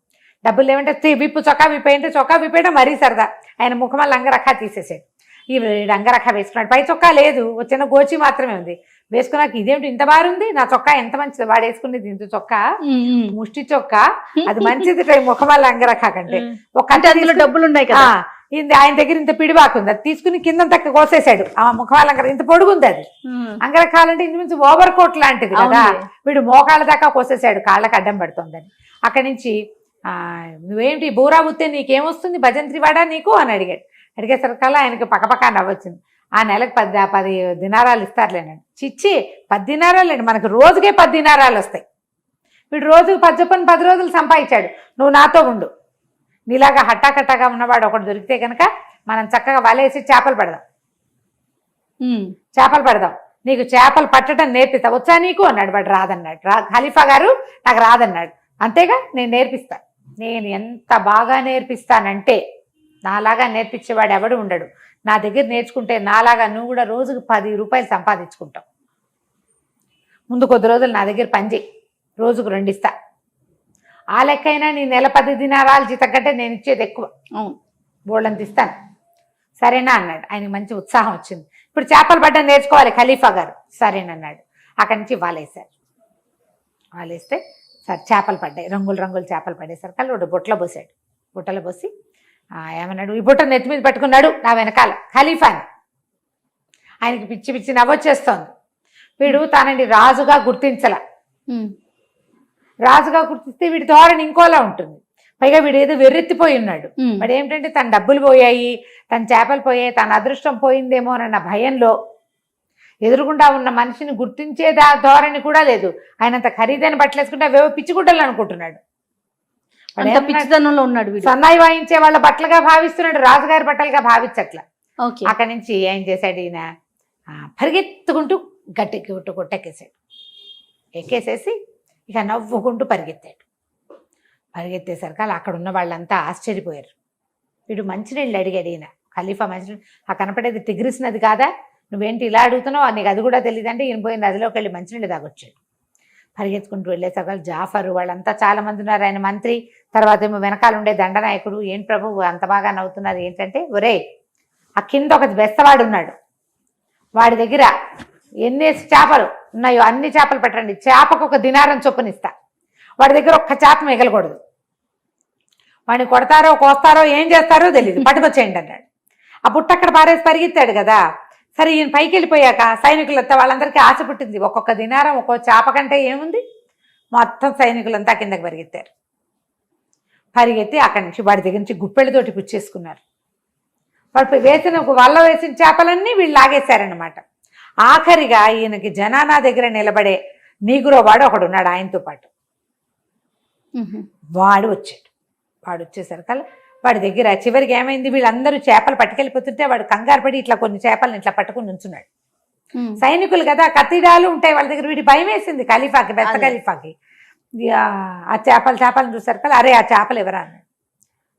డబ్బులు లేవంటే తీ విప్పు, చొక్కా విప్పేయంటే చొక్కా విప్పేయడం మరీ సరదా. ఆయన ముఖమల్ల అంగరఖ తీసేసాడు. ఈ అంగరఖ వేసుకున్నాడు. పై చొక్కా లేదు, వచ్చిన గోచి మాత్రమే ఉంది. వేసుకున్నాక ఇదేమిటి ఇంత బారుంది, నా చొక్కా ఎంత మంచిది, వాడు వేసుకునేది ఇంత చొక్కా ముష్టి చొక్కా, అది మంచిది ముఖమల్ల అంగరఖ కంటే. ఒక అందులో డబ్బులు ఉన్నాయి కదా, ఆయన దగ్గర ఇంత పిడివాకుంది, అది తీసుకుని కింద తక్క కోసేశాడు. ఆ ముఖమల్ల అంగర ఇంత పొడుగుంది, అది అంగరఖాలంటే ఇంచుమించు ఓవర్ కోట్ లాంటిది కదా, వీడు మోకాళ్ళ దాకా కోసేశాడు, కాళ్ళకి అడ్డం పడుతుందని. అక్కడి నుంచి నువ్వేంటి బూరా బుత్తే నీకేమొస్తుంది, భజంత్రి వాడా నీకు అని అడిగాడు. అడిగేసరికల్లా ఆయనకి పక్కపక్క నవ్వొచ్చింది. ఆ నెలకు 10 దినారాలు ఇస్తారులేనండి. చిచ్చి 10 దినారాలండి, మనకు రోజుకే 10 దినారాలు వస్తాయి. వీడు రోజుకు 10 చొప్పున 10 రోజులు సంపాదించాడు. నువ్వు నాతో ఉండు, నీలాగా హట్టాకట్టాగా ఉన్నవాడు ఒకటి దొరికితే కనుక మనం చక్కగా వలేసి చేపలు పెడదాం, నీకు చేపలు పట్టడం నేర్పిస్తా, వచ్చా నీకు అన్నాడు. వాడు రాదన్నాడు. ఖలీఫా గారు నాకు రాదన్నాడు. అంతేగా, నేను నేర్పిస్తా. నేను ఎంత బాగా నేర్పిస్తానంటే నాలాగా నేర్పించేవాడు ఎవడు ఉండడు. నా దగ్గర నేర్చుకుంటే నాలాగా నువ్వు కూడా రోజుకు 10 రూపాయలు సంపాదించుకుంటావు. ముందు కొద్ది రోజులు నా దగ్గర పనిచేయి, రోజుకు 2 ఇస్తా. ఆ లెక్కైనా నీ నెల 10 దినారాలు జీతం కంటే నేను ఇచ్చేది ఎక్కువ, బోళ్ళంత ఇస్తాను, సరేనా అన్నాడు. ఆయనకి మంచి ఉత్సాహం వచ్చింది. ఇప్పుడు చేపలు పడ్డం నేర్చుకోవాలి ఖలీఫా గారు, సరేనన్నాడు. అక్కడి నుంచి వాలేస్తే సరే చేపలు పడ్డాయి, రంగులు రంగులు చేపలు పడేసరికి వాడు బుట్టలో పోసాడు. బుట్టలో పోసి ఏమన్నాడు, ఈ బుట్ట నెత్తి మీద పెట్టుకున్నాడు నా వెనకాల ఖలీఫాని. ఆయనకి పిచ్చి పిచ్చి నవ్వొచ్చేస్తోంది. వీడు తనని రాజుగా గుర్తిస్తే వీడి ధోరణి ఇంకోలా ఉంటుంది. పైగా వీడు ఏదో వెర్రెత్తిపోయి ఉన్నాడు. వాడు ఏమిటంటే తన డబ్బులు పోయాయి, తన చేపలు పోయాయి, తన అదృష్టం పోయిందేమోనన్న భయంలో ఎదురుగుండా ఉన్న మనిషిని గుర్తించే ధోరణి కూడా లేదు. ఆయనంత ఖరీదైన బట్టలు వేసుకుంటే అవేవో పిచ్చిగుడ్డలు అనుకుంటున్నాడు. పిచ్చితనంలో ఉన్నాడు. సన్నాయి వాయించే వాళ్ళ బట్టలుగా భావిస్తున్నాడు, రాజుగారి బట్టలుగా భావించట్ల. అక్కడి నుంచి ఏం చేశాడు ఈయన, పరిగెత్తుకుంటూ గట్టి కొట్టెక్కేసాడు. ఎక్కేసేసి ఇక నవ్వుకుంటూ పరిగెత్తేసరికి అక్కడ ఉన్న వాళ్ళంతా ఆశ్చర్యపోయారు. వీడు మంచినీళ్ళు అడిగాడు ఈయన ఖలీఫా. మంచినీళ్ళు కనపడేది టిగ్రిస్ నది కాదా, నువ్వేంటి ఇలా అడుగుతున్నావు, నీకు అది కూడా తెలియదంటే ఈయన పోయిన నదిలోకి వెళ్ళి మంచినీళ్ళు తాగొచ్చాడు. పరిగెత్తుకుంటూ వెళ్ళేసరికి జాఫరు వాళ్ళంతా చాలా మంది ఉన్నారు. ఆయన మంత్రి, తర్వాత ఏమో వెనకాల ఉండే దండనాయకుడు. ఏం ప్రభు అంత బాగా నవ్వుతున్నారు ఏంటంటే, ఒరే ఆ కింద ఒక బెస్తవాడు ఉన్నాడు, వాడి దగ్గర ఎన్ని చేపలు ఉన్నాయో అన్ని చేపలు పెట్టండి, చేపకు 1 దినారం చొప్పునిస్తా, వాడి దగ్గర ఒక్క చేప మిగలకూడదు, వాడిని కొడతారో కోస్తారో ఏం చేస్తారో తెలియదు, పట్టుకొచ్చేయండి అన్నాడు. ఆ బుట్ట అక్కడ పారేసి పరిగెత్తాడు కదా. సరే ఈయన పైకి వెళ్ళిపోయాక సైనికులంతా వాళ్ళందరికీ ఆశ పుట్టింది, ఒక్కొక్క దినారం ఒక్కో చేప కంటే ఏముంది, మొత్తం సైనికులంతా కిందకి పరిగెత్తారు. పరిగెత్తి అక్కడి నుంచి వాడి దగ్గర నుంచి గుప్పెళ్ళతోటి పుచ్చేసుకున్నారు. వాడు వల్ల వేసిన చేపలన్నీ వీళ్ళు లాగేశారనమాట. ఆఖరిగా ఈయనకి జనానా దగ్గర నిలబడే నీగురో వాడు ఒకడున్నాడు ఆయనతో పాటు. వాడు వచ్చేసరికల్లా వాడి దగ్గర చివరికి ఏమైంది, వీళ్ళందరూ చేపలు పట్టుకెళ్ళిపోతుంటే వాడు కంగారు పడి ఇట్లా కొన్ని చేపలను ఇట్లా పట్టుకుని ఉంచున్నాడు. సైనికులు కదా, కత్తిడాలు ఉంటాయి వాళ్ళ దగ్గర. వీడి భయం వేసింది ఖలీఫాకి, బెత్త ఖలీఫాకి. ఆ చేపలను చూసరికల్లా అరే ఆ చేపలు ఎవరా అన్నాడు.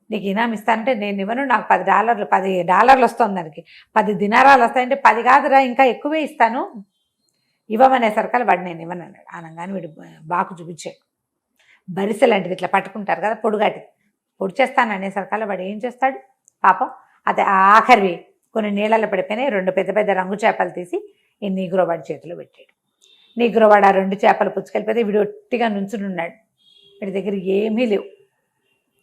నీకు ఇనాం ఇస్తానంటే నేను ఇవ్వను, నాకు $10 వస్తుంది, దానికి 10 దినారాలు వస్తాయంటే 10 కాదురా ఇంకా ఎక్కువే ఇస్తాను, ఇవ్వమనేసరికల్లా వాడు నేను ఇవ్వను అన్నాడు. అనగానే వీడు బాకు చూపించాడు. బరిసె లాంటిది ఇట్లా పట్టుకుంటారు కదా, పొడి చేస్తాను అనేసరికల్లా వాడు ఏం చేస్తాడు పాపం, అదే ఆఖరివి కొన్ని నీళ్ళలో పడిపోయినాయి. 2 పెద్ద పెద్ద రంగు చేపలు తీసి ఈ నీగ్రోవాడి చేతిలో పెట్టాడు. నీగ్రోవాడు ఆ 2 చేపలు పుచ్చుకెళ్ళిపోతే వీడు ఒట్టిగా నుంచుని ఉన్నాడు. వీడి దగ్గర ఏమీ లేవు,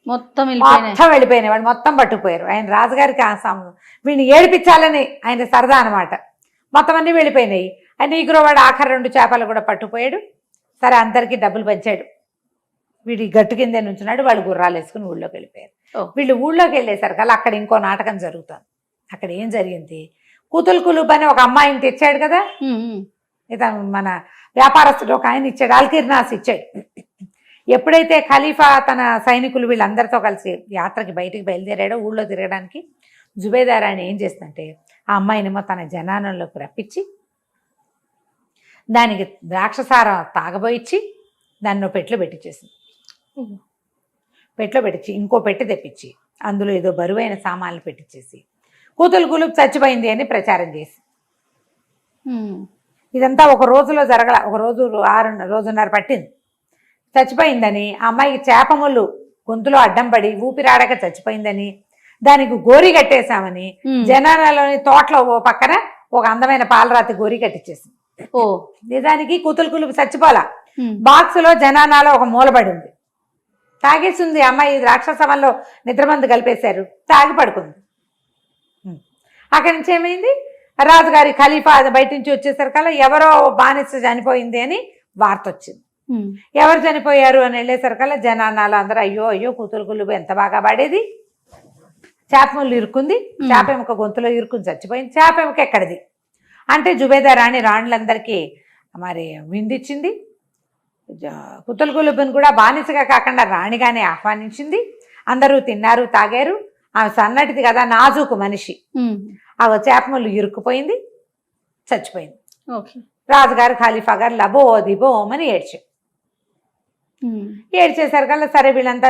మొత్తం మొత్తం వెళ్ళిపోయినాయి. వాడు మొత్తం పట్టుకుపోయారు. ఆయన రాజుగారికి వీడిని ఏడిపించాలని ఆయన సరదా అనమాట. మొత్తం అన్నీ వెళ్ళిపోయినాయి. ఆయన నీగ్రోవాడు ఆఖరి 2 చేపలు కూడా పట్టుకుపోయాడు. సరే అందరికీ డబ్బులు పంచాడు. వీడి గట్టు కిందే నుంచున్నాడు. వాళ్ళు గుర్రాలు వేసుకుని ఊళ్ళోకి వెళ్ళిపోయారు. వీళ్ళు ఊళ్ళోకి వెళ్ళేసరికల్లా అక్కడ ఇంకో నాటకం జరుగుతుంది. అక్కడ ఏం జరిగింది, కూతులు కులుపు అని ఒక అమ్మాయిని తెచ్చాడు కదా, ఇతను మన వ్యాపారస్తుడు ఒక ఆయన ఇచ్చాడు, అల్కిర్నాస్ ఇచ్చాడు. ఎప్పుడైతే ఖలీఫా తన సైనికులు వీళ్ళందరితో కలిసి యాత్రకి బయటికి బయలుదేరాడో ఊళ్ళో తిరగడానికి, జుబేదారాణి ఏం చేస్తుందంటే ఆ అమ్మాయినేమో తన జనానంలోకి రప్పించి దానికి ద్రాక్షసారం తాగబోయిచ్చి దాన్ని పెట్లో పెట్టించేసింది. పెట్లో పెట్టించి ఇంకో పెట్టి తెప్పించి అందులో ఏదో బరువైన సామాన్లు పెట్టించేసి కూతులు కులుపు చచ్చిపోయింది అని ప్రచారం చేసి, ఇదంతా ఒక రోజులో జరగల, ఒక రోజున్నర పట్టింది. చచ్చిపోయిందని ఆ అమ్మాయికి చేపముళ్ళు గొంతులో అడ్డం పడి ఊపిరాడక చచ్చిపోయిందని, దానికి గోరి కట్టేశామని జనాలలోని తోటలో ఓ పక్కన ఒక అందమైన పాలరాతి గోరి కట్టించేసింది. నిజానికి కూతులు కులుపు చచ్చిపోలా, బాక్సులో జనానాలో ఒక మూలబడి ఉంది. తాగేసింది అమ్మాయి. రాక్షసమంలో నిద్రమందు కలిపేశారు, తాగి పడుకుంది. అక్కడి నుంచి ఏమైంది, రాజుగారి ఖలీఫా బయట నుంచి వచ్చేసరికల్లా ఎవరో బానిస చనిపోయింది అని వార్త వచ్చింది. ఎవరు చనిపోయారు అని వెళ్ళేసరికల్లా జనానాలో అందరూ అయ్యో అయ్యో కూతురు కులుపు ఎంత బాగా పడేది, చేప ముళ్ళు ఇరుక్కుంది, చేప ఎముక గొంతులో ఇరుక్కుని చచ్చిపోయింది, చేప ఎముక ఎక్కడిది అంటే జుబేదారాణి రాణులందరికీ మరి విందిచ్చింది. కూతులు కులుపుని కూడా బానిసగా కాకుండా రాణిగానే ఆహ్వానించింది. అందరూ తిన్నారు, తాగారు. ఆమె సన్నటిది కదా, నాజూకు మనిషి. ఆ చేపముళ్ళు ఇరుక్కుపోయింది, చచ్చిపోయింది. రాజుగారు ఖలీఫా గారు లబో దిబోమని ఏడ్చేసరికల్లా సరే వీళ్ళంతా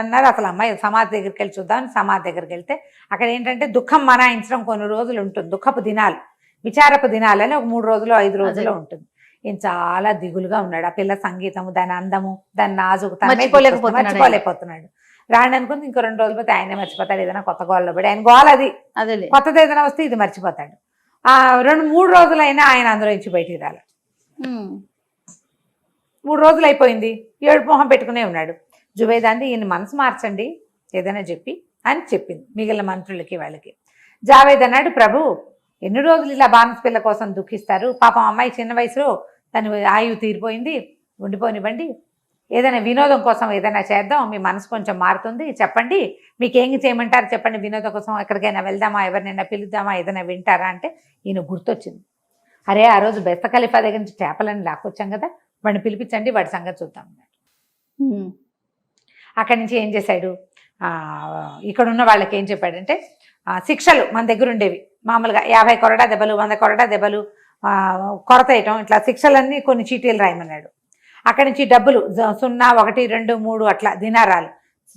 అన్నారు అసలు అమ్మాయి సమాధి దగ్గరికి వెళ్ళి చూద్దామని సమాధి దగ్గరికి వెళ్తే అక్కడ ఏంటంటే దుఃఖం మనాయించడం కొన్ని రోజులు ఉంటుంది, దుఃఖపు దినాలు, విచారపు దినాలని ఒక 3 రోజులు 5 రోజులు ఉంటుంది. ఈయన చాలా దిగులుగా ఉన్నాడు. ఆ పిల్ల సంగీతము, దాని అందము, దాని నాజుకు మర్చిపోలేకపోతున్నాడు. రాండి అనుకుంది ఇంకో 2 రోజులు పోతే ఆయనే మర్చిపోతాడు. ఏదైనా కొత్త గోల్లో పడి ఆయన గోల అది కొత్తది ఏదైనా వస్తే ఇది మర్చిపోతాడు. 2-3 రోజులైనా ఆయన అందులో నుంచి బయటికి రాలి. 3 రోజులు అయిపోయింది, ఏడు మొహం పెట్టుకునే ఉన్నాడు. జుబేదాంది ఈయన మనసు మార్చండి ఏదైనా చెప్పి అని చెప్పింది మిగిలిన మంత్రులకి వాళ్ళకి. జావేద్ అన్నాడు, ప్రభు ఎన్ని రోజులు ఇలా బానిస పిల్ల కోసం దుఃఖిస్తారు, పాపం అమ్మాయి చిన్న వయసులో తను ఆయువు తీరిపోయింది, ఉండిపోనివ్వండి, ఏదైనా వినోదం కోసం ఏదైనా చేద్దాం, మీ మనసు కొంచెం మారుతుంది, చెప్పండి మీకేం చేయమంటారు చెప్పండి, వినోదం కోసం ఎక్కడికైనా వెళ్దామా, ఎవరినైనా పిలుద్దామా, ఏదైనా వింటారా అంటే ఈయన గుర్తొచ్చింది. అరే ఆ రోజు బెస్త ఖలీఫా దగ్గర నుంచి చేపలని లాక్కొచ్చాం కదా, వాడిని పిలిపించండి, వాడి సంగతి చూద్దాం. అక్కడి నుంచి ఏం చేశాడు, ఇక్కడ ఉన్న వాళ్ళకి ఏం చెప్పాడంటే శిక్షలు మన దగ్గర ఉండేవి మామూలుగా 50 కొరడా దెబ్బలు, 100 కొరడా దెబ్బలు, కొరత వేయటం, ఇట్లా శిక్షలన్నీ కొన్ని చీటీలు రాయమన్నాడు. అక్కడి నుంచి డబ్బులు 0, 1, 2, 3 అట్లా దినారాలు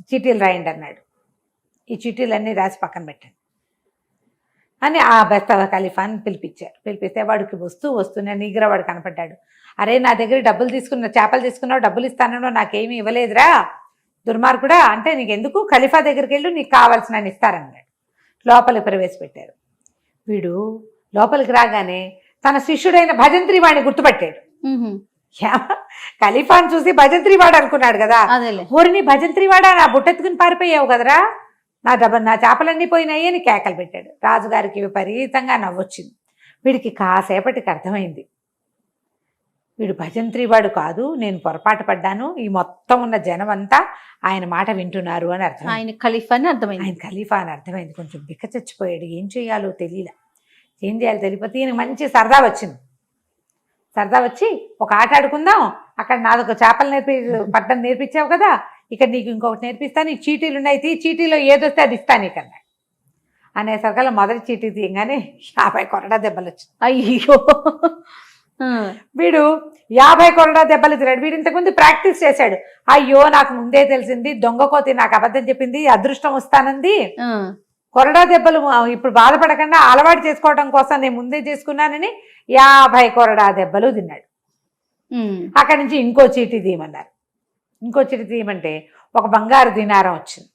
చీటీలు రాయండి అన్నాడు. ఈ చీటీలన్నీ రాసి పక్కన పెట్టండి అని ఆ బెస్త ఖలీఫాని పిలిపిస్తే వాడికి వస్తూనే నీగ్రవాడు కనపడ్డాడు. అరే నా దగ్గర డబ్బులు చేపలు తీసుకున్నావు, డబ్బులు ఇస్తానో నాకేమీ ఇవ్వలేదురా దుర్మార్గుడా, అంటే నీకు ఎందుకు, ఖలీఫా దగ్గరికి వెళ్ళు, నీకు కావాల్సిన ఇస్తారన్నాడు. లోపలికి ప్రవేశపెట్టారు. వీడు లోపలికి రాగానే తన శిష్యుడైన భజంత్రి వాడిని గుర్తుపట్టాడు. ఖలీఫాని చూసి భజంత్రి వాడు అనుకున్నాడు కదా, ఊరిని భజంత్రి వాడా నా బుట్టెత్తుకుని పారిపోయావు కదరా, నా చేపలన్నీ పోయినాయి అని కేకలు పెట్టాడు. రాజుగారికి విపరీతంగా నవ్వొచ్చింది. వీడికి కాసేపటికి అర్థమైంది, వీడు భజంత్రివాడు కాదు, నేను పొరపాటు పడ్డాను, ఈ మొత్తం ఉన్న జనం అంతా ఆయన మాట వింటున్నారు అని అర్థం. ఆయన ఖలీఫా అని అర్థమైంది. కొంచెం బిక్క చచ్చిపోయాడు, ఏం చేయాలో తెలియలే, ఏం చేయాలో తెలియకపోతే ఈయన మంచి సరదా వచ్చింది. సరదా వచ్చి ఒక ఆట ఆడుకుందాం, అక్కడ నాదొక చేపలు పట్టడం నేర్పించావు కదా, ఇక్కడ నీకు ఇంకొకటి నేర్పిస్తాను, ఈ చీటీలు ఉన్నాయి, చీటీలో ఏదొస్తే అది ఇస్తాను నీకు అన్నాడు. అనేసరికల్లా మొదటి చీటీ తీయగానే 50 కొరడా దెబ్బలు వచ్చింది. అయ్యో, వీడు 50 కొరడా దెబ్బలు తిన్నాడు. వీడు ఇంతకుముందు ప్రాక్టీస్ చేశాడు. అయ్యో నాకు ముందే తెలిసింది, దొంగ కోతి నాకు అబద్ధం చెప్పింది, అదృష్టం వస్తానంది, కొరడా దెబ్బలు ఇప్పుడు బాధపడకుండా అలవాటు చేసుకోవడం కోసం నేను ముందే చేసుకున్నానని 50 కొరడా దెబ్బలు తిన్నాడు. అక్కడి నుంచి ఇంకో చీటీ తీయమన్నారు. ఇంకో చీటీ తీయమంటే ఒక బంగారు దినారం వచ్చింది.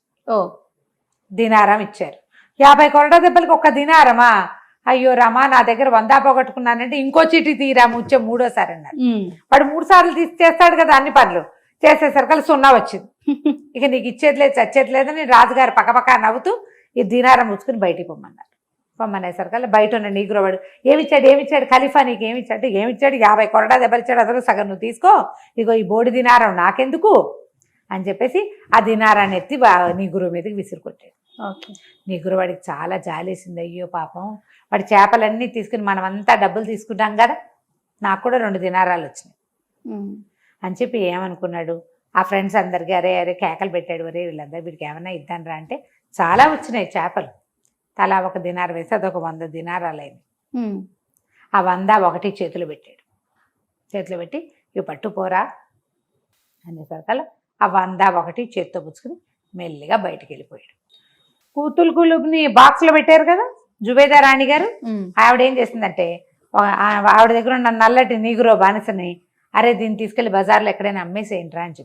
దినారం ఇచ్చారు. 50 కొరడా దెబ్బలకి 1 దినారమా, అయ్యో రామా నా దగ్గర 100 పోగొట్టుకున్నానంటే ఇంకో చీటీ తీరా ముచ్చే 3వ సారి అన్నారు. వాడు 3 సార్లు తీసి చేస్తాడు కదా అన్ని పనులు, చేసేసరికి 0 వచ్చింది. ఇక నీకు ఇచ్చేది లేదు చచ్చేది లేదని రాజుగారు పక్కపక్క నవ్వుతూ ఈ దినారం ముచ్చుకుని బయటికి పొమ్మన్నారు. పొమ్మనేసరికల్లా బయట ఉన్న నీగ్రో వాడు ఏమిచ్చాడు ఖలీఫా నీకు ఏమిచ్చాడు 50 కొరడా దెబ్బలు ఇచ్చాడు, అసలు సగం నువ్వు తీసుకో, ఇగో ఈ బోడి దినారం నాకెందుకు అని చెప్పేసి ఆ దినారాన్ని ఎత్తి నీగ్రో మీదకి విసిరుకొట్టాడు. నీగ్రో వాడికి చాలా జాలేసింది. అయ్యో పాపం వాడి చేపలన్నీ తీసుకుని మనమంతా డబ్బులు తీసుకున్నాం కదా, నాకు కూడా 2 దినారాలు వచ్చినాయి అని చెప్పి ఏమనుకున్నాడు, ఆ ఫ్రెండ్స్ అందరికీ అరే కేకలు పెట్టాడు, అరే వీళ్ళందరూ వీడికి ఏమన్నా ఇద్దానరా అంటే చాలా వచ్చినాయి చేపలు, తలా 1 దినారం వేసి అదొక 100 దినారాలు అయింది. ఆ 100 ఒకటి చేతిలో పెట్టాడు. చేతిలో పెట్టి ఇవి పట్టుపోరా అనేసరికల్లా ఆ 100 ఒకటి చేతితో పుచ్చుకుని మెల్లిగా బయటికి వెళ్ళిపోయాడు. కూతులు కులుపుని బాక్స్లో పెట్టారు కదా జుబేదా రాణి గారు, ఆవిడ ఏం చేసిందంటే ఆవిడ దగ్గర ఉన్న నల్లటి నీగురో బానిసని అరే దీన్ని తీసుకెళ్ళి బజార్లో ఎక్కడైనా అమ్మేసేయండిరా అని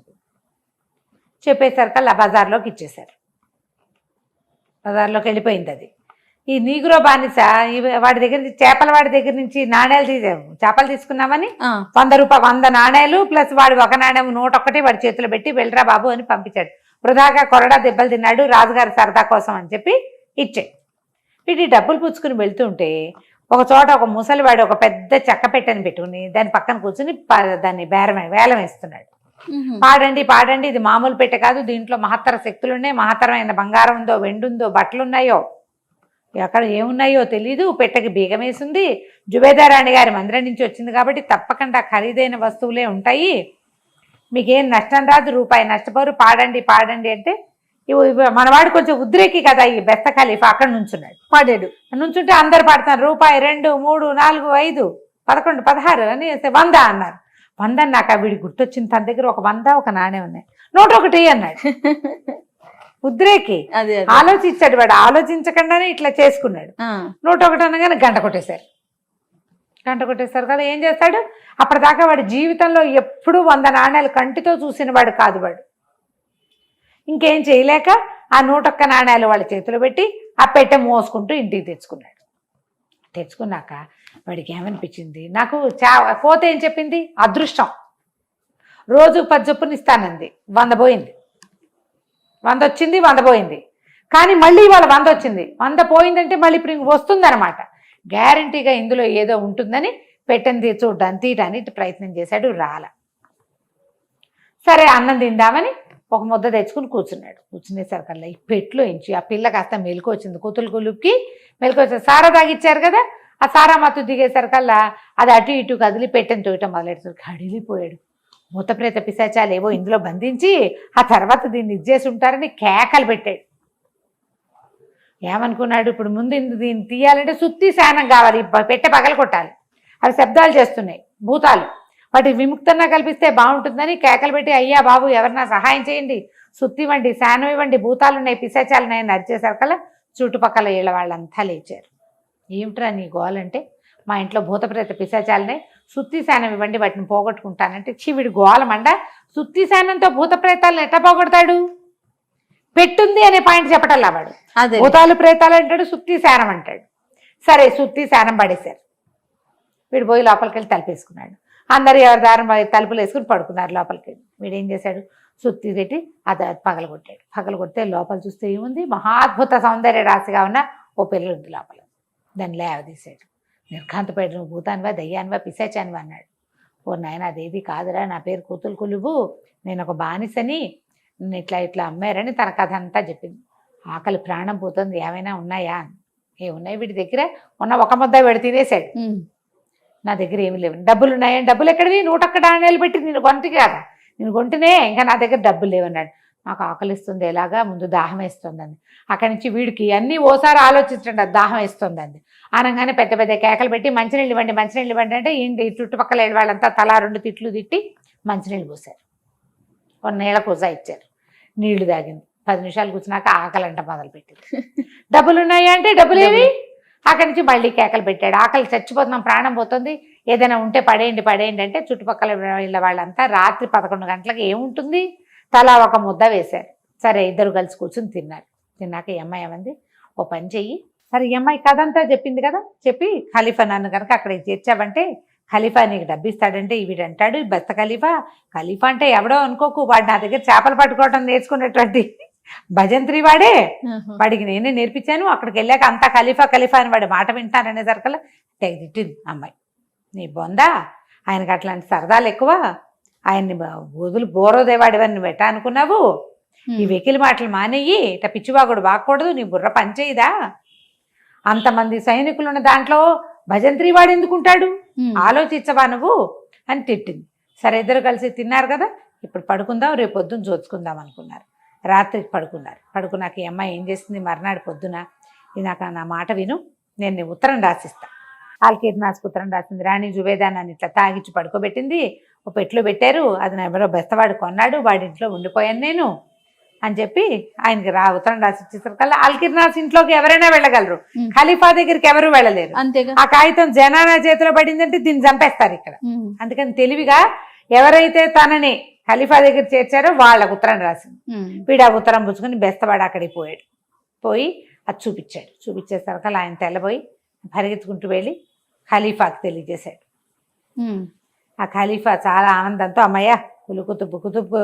చెప్పేసరికల్లా బజార్లోకి ఇచ్చేశారు. బజార్లోకి వెళ్ళిపోయింది అది. ఈ నీగురో బానిస వాడి దగ్గర వాడి దగ్గర నుంచి నాణ్యాలు చేపలు తీసుకున్నామని 100 నాణ్యాలు ప్లస్ వాడు 1 నాణ్యం 101 వాడి చేతిలో పెట్టి వెళ్ళరా బాబు అని పంపించాడు. వృధాగా కొరడా దెబ్బలు తిన్నాడు రాజుగారి సరదా కోసం అని చెప్పి ఇచ్చాడు. వీటి డబ్బులు పుచ్చుకుని వెళ్తుంటే ఒక చోట ఒక ముసలివాడు ఒక పెద్ద చెక్క పెట్టని పెట్టుకుని దాని పక్కన కూర్చుని దాన్ని వేలం వేస్తున్నాడు. పాడండి ఇది మామూలు పెట్టె కాదు, దీంట్లో మహత్తర శక్తులున్నాయి, మహత్తరమైన బంగారం ఉందో వెండి ఉందో బట్టలున్నాయో ఎక్కడ ఏమున్నాయో తెలీదు, పెట్టెకి బీగం వేసింది, జుబేదా రాణి గారి మందిరం నుంచి వచ్చింది కాబట్టి తప్పకుండా ఖరీదైన వస్తువులే ఉంటాయి, మీకేం నష్టం రాదు, రూపాయి నష్టపోరు, పాడండి అంటే మనవాడు కొంచెం ఉద్రేకి కదా ఈ బెస్త ఖలీఫా అక్కడ నుంచున్నాడు. పాడాడు. నుంచుంటే అందరు పాడుతున్నారు రూపాయి 2 3 4 5 11 16 అని 100 అన్నారు. 100 అన్నాక వీడి గుర్తొచ్చింది, తన దగ్గర ఒక 100 ఒక నాణ్యం ఉన్నాయి, 101 అన్నాడు. ఉద్రేకి ఆలోచించాడు వాడు, ఆలోచించకుండానే ఇట్లా చేసుకున్నాడు. 101 అనగానే గంట కొట్టేశారు కదా. ఏం చేస్తాడు, అప్పటిదాకా వాడి జీవితంలో ఎప్పుడూ 100 నాణ్యాలు కంటితో చూసిన వాడు కాదు వాడు. ఇంకేం చేయలేక ఆ 101 నాణ్యాలు వాళ్ళ చేతిలో పెట్టి ఆ పెట్టె మోసుకుంటూ ఇంటికి తెచ్చుకున్నాక వాడికి ఏమనిపించింది, నాకు పోతే ఏం చెప్పింది, అదృష్టం రోజు 10 చొప్పున ఇస్తానంది, 100 పోయింది, 100 వచ్చింది 100 పోయింది, కానీ మళ్ళీ ఇవాళ 100 వచ్చింది, 100 పోయిందంటే మళ్ళీ ఇప్పుడు ఇంక వస్తుందన్నమాట, గ్యారంటీగా ఇందులో ఏదో ఉంటుందని పెట్టని తీయడానికి ప్రయత్నం చేశాడు. రాల. సరే అన్నం తిందామని ఒక ముద్ద తెచ్చుకుని కూర్చునేసరికల్లా ఈ పెట్లో ఇంచి ఆ పిల్ల కాస్త మెలకు వచ్చింది. కూతురు కులుపుకి మెలకు వచ్చింది. సారా తాగిచ్చారు కదా, ఆ సారా మత్తు దిగేసరికల్లా అది అటు ఇటు కదిలి పెట్టని తోయటం మొదలెడుతుంది. కడిలిపోయాడు. భూతప్రేత పిశాచాలు ఏవో ఇందులో బంధించి ఆ తర్వాత దీన్ని ఇచ్చేసి ఉంటారని కేకలు పెట్టాడు. ఏమనుకున్నాడు, ఇప్పుడు ముందు దీన్ని తీయాలంటే సుత్తి శానం కావాలి, పెట్టె పగలు కొట్టాలి, అవి శబ్దాలు చేస్తున్నాయి భూతాలు, వాటి విముక్తంగా కల్పిస్తే బాగుంటుందని కేకలు పెట్టి అయ్యా బాబు ఎవరన్నా సహాయం చేయండి, సుత్తి ఇవ్వండి, శానం ఇవ్వండి, భూతాలు ఉన్నాయి పిశాచాలు ఉన్నాయని నడిచేసరికల్లా చుట్టుపక్కల ఇళ్ళ వాళ్ళంతా లేచారు. ఏమిట్రా నీ గోలంటే, మా ఇంట్లో భూతప్రేత పిశాచాలున్నాయి, సుత్తి శానం ఇవ్వండి వాటిని పోగొట్టుకుంటానంటే వీడి గోలమండ. సుత్తి శానంతో భూతప్రేతాలను ఎట్లా పోగొడతాడు, పెట్టుంది అనే పాయింట్ చెప్పటల్లా వాడు. భూతాలు ప్రేతాలు అంటాడు, సుత్తి శానం అంటాడు. సరే సుత్తి శానం పడేశారు. వీడు పోయి లోపలికి వెళ్ళి తలుపేసుకున్నాడు. అందరు ఎవరి దారం తలుపులు వేసుకుని పడుకున్నారు. లోపలికి వీడేం చేశాడు, సుత్తి పెట్టి అది పగలగొడితే లోపల చూస్తే ఏముంది, మహాద్భుత సౌందర్య రాశిగా ఉన్న ఓ పిల్ల ఉంది లోపల. దాన్ని లేవదీశాడు. నిర్ఘాంతపేట నువ్వు భూతానివా దయ్యానివా పిశాచానివా అన్నాడు. ఓ నాయన అదేది కాదురా, నా పేరు కూతులు కులువు, నేను ఒక బానిసని, నేను ఇట్లా అమ్మారని తన కథ అంతా చెప్పింది. ఆకలి ప్రాణం పోతుంది, ఏమైనా ఉన్నాయా, ఏమున్నాయి వీడి దగ్గర, ఉన్న ఒక ముద్ద వీడు తినేశాడు. నా దగ్గర ఏమి లేవు. డబ్బులు ఉన్నాయని, డబ్బులు ఎక్కడివి, 101 నాణ్యాలు పెట్టి నేను కొంటికి కదా, నేను కొంటేనే ఇంకా నా దగ్గర డబ్బులు లేవన్నాడు. నాకు ఆకలిస్తుంది, ఎలాగా ముందు దాహం వేస్తుందండి. అక్కడి నుంచి వీడికి అన్నీ ఓసారి ఆలోచించండి, దాహం వేస్తుందండి అనగానే పెద్ద పెద్ద కేకలు పెట్టి మంచినీళ్ళు ఇవ్వండి అంటే ఇంటి చుట్టుపక్కల వాళ్ళంతా తలా 2 తిట్లు తిట్టి మంచినీళ్ళు పోసారు. కొన్ని నీళ్ళ కూజ ఇచ్చారు, నీళ్లు తాగింది. 10 నిమిషాలు కూర్చున్నాక ఆకలంట మొదలుపెట్టింది. డబ్బులు ఉన్నాయా అంటే డబ్బులేవి. అక్కడి నుంచి మళ్ళీ కేకలు పెట్టాడు, ఆకలి చచ్చిపోతున్నాం, ప్రాణం పోతుంది, ఏదైనా ఉంటే పడేయండి అంటే చుట్టుపక్కల వీళ్ళ వాళ్ళంతా రాత్రి 11 గంటలకు ఏముంటుంది, తలా ఒక ముద్ద వేశారు. సరే ఇద్దరు కలిసి కూర్చుని తిన్నారు. తిన్నాక ఈ అమ్మాయి ఏమంది, ఓ పని చెయ్యి, సరే ఈ అమ్మాయి కథ అంతా చెప్పింది కదా, చెప్పి ఖలీఫా నన్ను కనుక అక్కడికి చేర్చావంటే ఖలీఫా నీకు డబ్బిస్తాడంటే వీడంటాడు బెస్త ఖలీఫా. ఖలీఫా అంటే ఎవడో అనుకోకు, వాడు నా దగ్గర చేపలు పట్టుకోవడం నేర్చుకున్నటువంటి భజంత్రి వాడే. వాడికి నేనే నేర్పించాను. అక్కడికి వెళ్ళాక అంతా ఖలీఫా ఖలీఫా అని వాడి మాట వింటాననేసరికల్లా తెగ తిట్టింది అమ్మాయి. నీ బొందా, ఆయనకు అట్లాంటి సరదాలు ఎక్కువ, ఆయన్ని వదులు బోరోదేవాడివని నువ్వు ఎట్టా అనుకున్నావు? ఈ వెకిలి మాటలు మానేయి, ఇట్లా పిచ్చివాగుడు బాగకూడదు, నీ బుర్ర పనిచేయదా? అంతమంది సైనికులు ఉన్న దాంట్లో భజంత్రి వాడు ఎందుకుంటాడు, ఆలోచించవా నువ్వు అని తిట్టింది. సరే ఇద్దరు కలిసి తిన్నారు కదా, ఇప్పుడు పడుకుందాం, రేపు పొద్దున్న చూసుకుందాం అనుకున్నారు. రాత్రి పడుకున్నారు. పడుకున్నాక ఈ అమ్మాయి ఏం చేసింది, మర్నాడు పొద్దున నాకు నా మాట విను, నేను నీ ఉత్తరం రాసిస్తా. ఆల్కీర్నాస్ ఉత్తరం రాసింది. రాణి జుబేదా నన్ను ఇట్లా తాగిచ్చి పడుకోబెట్టింది, ఒక పెట్లో పెట్టారు, అది నా ఎవరో బెస్తవాడు కొన్నాడు, వాడి ఇంట్లో ఉండిపోయాను నేను అని చెప్పి ఆయనకి ఉత్తరం రాసి ఇచ్చేసరికల్లా ఆల్కిర్నాస్ ఇంట్లోకి ఎవరైనా వెళ్ళగలరు, ఖలీఫా దగ్గరికి ఎవరు వెళ్ళలేరు. అంతేగా. ఆ కాగితం జనానా చేతిలో పడిందంటే దీన్ని చంపేస్తారు ఇక్కడ. అందుకని తెలివిగా ఎవరైతే తనని ఖలీఫా దగ్గర చేర్చారో వాళ్ళకు ఉత్తరం రాసింది. వీడు ఆ ఉత్తరం పుచ్చుకుని బెస్తవాడు అక్కడికి పోయాడు. పోయి అది చూపించాడు. చూపించేసరికల్లా ఆయన తెల్లబోయి పరిగెత్తుకుంటూ వెళ్ళి ఖలీఫాకి తెలియజేశాడు. ఆ ఖలీఫా చాలా ఆనందంతో అమ్మయ్య కులుకుతుబ్బు కుతుబ్బు,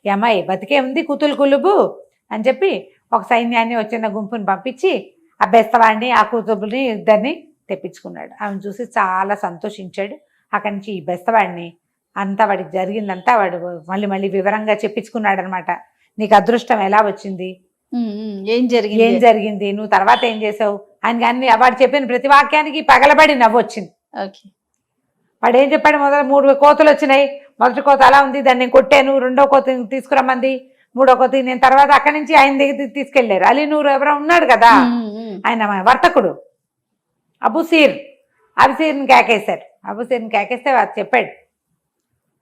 ఈ అమ్మాయి బతికే ఉంది, కుతులు కులుబు అని చెప్పి ఒక సైన్యాన్ని వచ్చిన గుంపుని పంపించి ఆ బెస్తవాడిని ఆ కుతుబుని ఇద్దరిని తెప్పించుకున్నాడు. ఆమెను చూసి చాలా సంతోషించాడు. అక్కడి నుంచి ఈ బెస్తవాడిని అంతా వాడికి జరిగిందంతా వాడు మళ్ళీ మళ్ళీ వివరంగా చెప్పించుకున్నాడు అనమాట. నీకు అదృష్టం ఎలా వచ్చింది, ఏం జరిగింది, నువ్వు తర్వాత ఏం చేసావు అని. అన్ని వాడు చెప్పిన ప్రతి వాక్యానికి పగలబడి నవ్వు వచ్చింది. వాడు ఏం చెప్పాడు, మొదలు 3 కోతులు వచ్చినాయి, మొదటి కోత అలా ఉంది, దాన్ని నేను కొట్టాను, రెండో కోత తీసుకురమ్మంది, మూడో కోత నేను తర్వాత అక్కడి నుంచి ఆయన దగ్గర తీసుకెళ్లారు. అలీనూరు ఎవరో ఉన్నాడు కదా, ఆయన వర్తకుడు అబుసీర్ని కేకేశారు. అబుసీర్ని కేకేస్తే వాడు చెప్పాడు,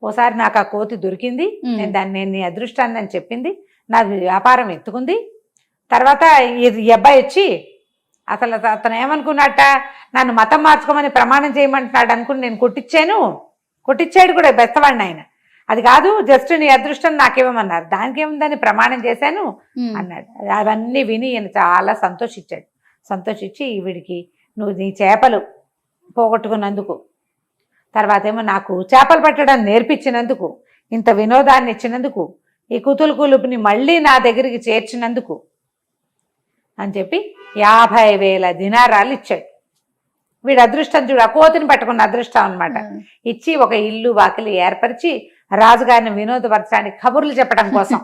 ఓసారి నాకు ఆ కోతి దొరికింది, నేను నీ అదృష్టాన్ని అని చెప్పింది, నాకు వ్యాపారం ఎత్తుకుంది. తర్వాత ఈ అబ్బాయి వచ్చి అసలు అతను ఏమనుకున్నట్ట, నన్ను మతం మార్చుకోమని ప్రమాణం చేయమంటున్నాడు అనుకుని నేను కొట్టించాడు కూడా బెస్తవాడిని ఆయన. అది కాదు, జస్ట్ నీ అదృష్టం నాకేమన్నారు, దానికి ఏముందని ప్రమాణం చేశాను అన్నాడు. అవన్నీ విని ఈయన చాలా సంతోషించాడు. సంతోషించి వీడికి నువ్వు నీ చేపలు పోగొట్టుకున్నందుకు, తర్వాత ఏమో నాకు చేపలు పట్టడం నేర్పించినందుకు, ఇంత వినోదాన్ని ఇచ్చినందుకు, ఈ కుతులు కులుపుని మళ్ళీ నా దగ్గరికి చేర్చినందుకు అని చెప్పి 50,000 దినారాలు ఇచ్చాడు. వీడు అదృష్టం చూడు, ఆ కోతిని పట్టుకున్న అదృష్టం అనమాట. ఇచ్చి ఒక ఇల్లు వాకిలి ఏర్పరిచి రాజుగారిని వినోదపరచడానికి కబుర్లు చెప్పడం కోసం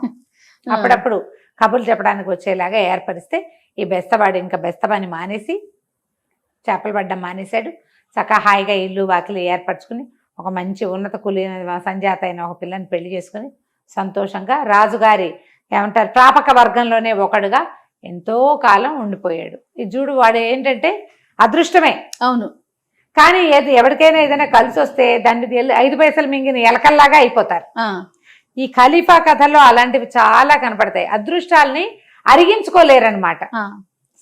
అప్పుడప్పుడు కబుర్లు చెప్పడానికి వచ్చేలాగా ఏర్పరిస్తే ఈ బెస్తవాడు ఇంకా బెస్తవాని మానేసి చేపలు పడ్డం మానేశాడు. చక్కగా హాయిగా ఇల్లు వాకిలి ఏర్పరచుకుని ఒక మంచి ఉన్నత కులీన సంజాత అయిన ఒక పిల్లని పెళ్లి చేసుకుని సంతోషంగా రాజుగారి ఏమంటారు ప్రాపక వర్గంలోనే ఒకడుగా ఎంతో కాలం ఉండిపోయాడు. ఈ చూడు, వాడు ఏంటంటే అదృష్టమే అవును, కానీ ఎవరికైనా ఏదైనా కలిసి వస్తే దాన్ని 5 పైసలు మింగిన ఎలకల్లాగా అయిపోతారు. ఈ ఖలీఫా కథల్లో అలాంటివి చాలా కనపడతాయి. అదృష్టాలని అరిగించుకోలేరనమాట,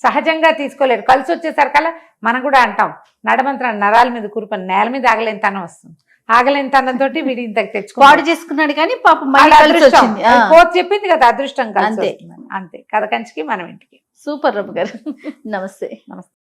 సహజంగా తీసుకోలేరు. కలిసి వచ్చేసరికల్లా మనం కూడా అంటాం, నడమంత్రం నరాల మీద కూరుకొని నేల మీద ఆగలేని తనం వస్తుంది. ఆగలేని తనంతో వీడి ఇంతకు తెచ్చుకోడు చేసుకున్నాడు, కానీ పాపం కోతి చెప్పింది కదా అదృష్టం కలిసి అంతే. కథ కంచికి మనం ఇంటికి. సూపర్ రఘు గారు. నమస్తే.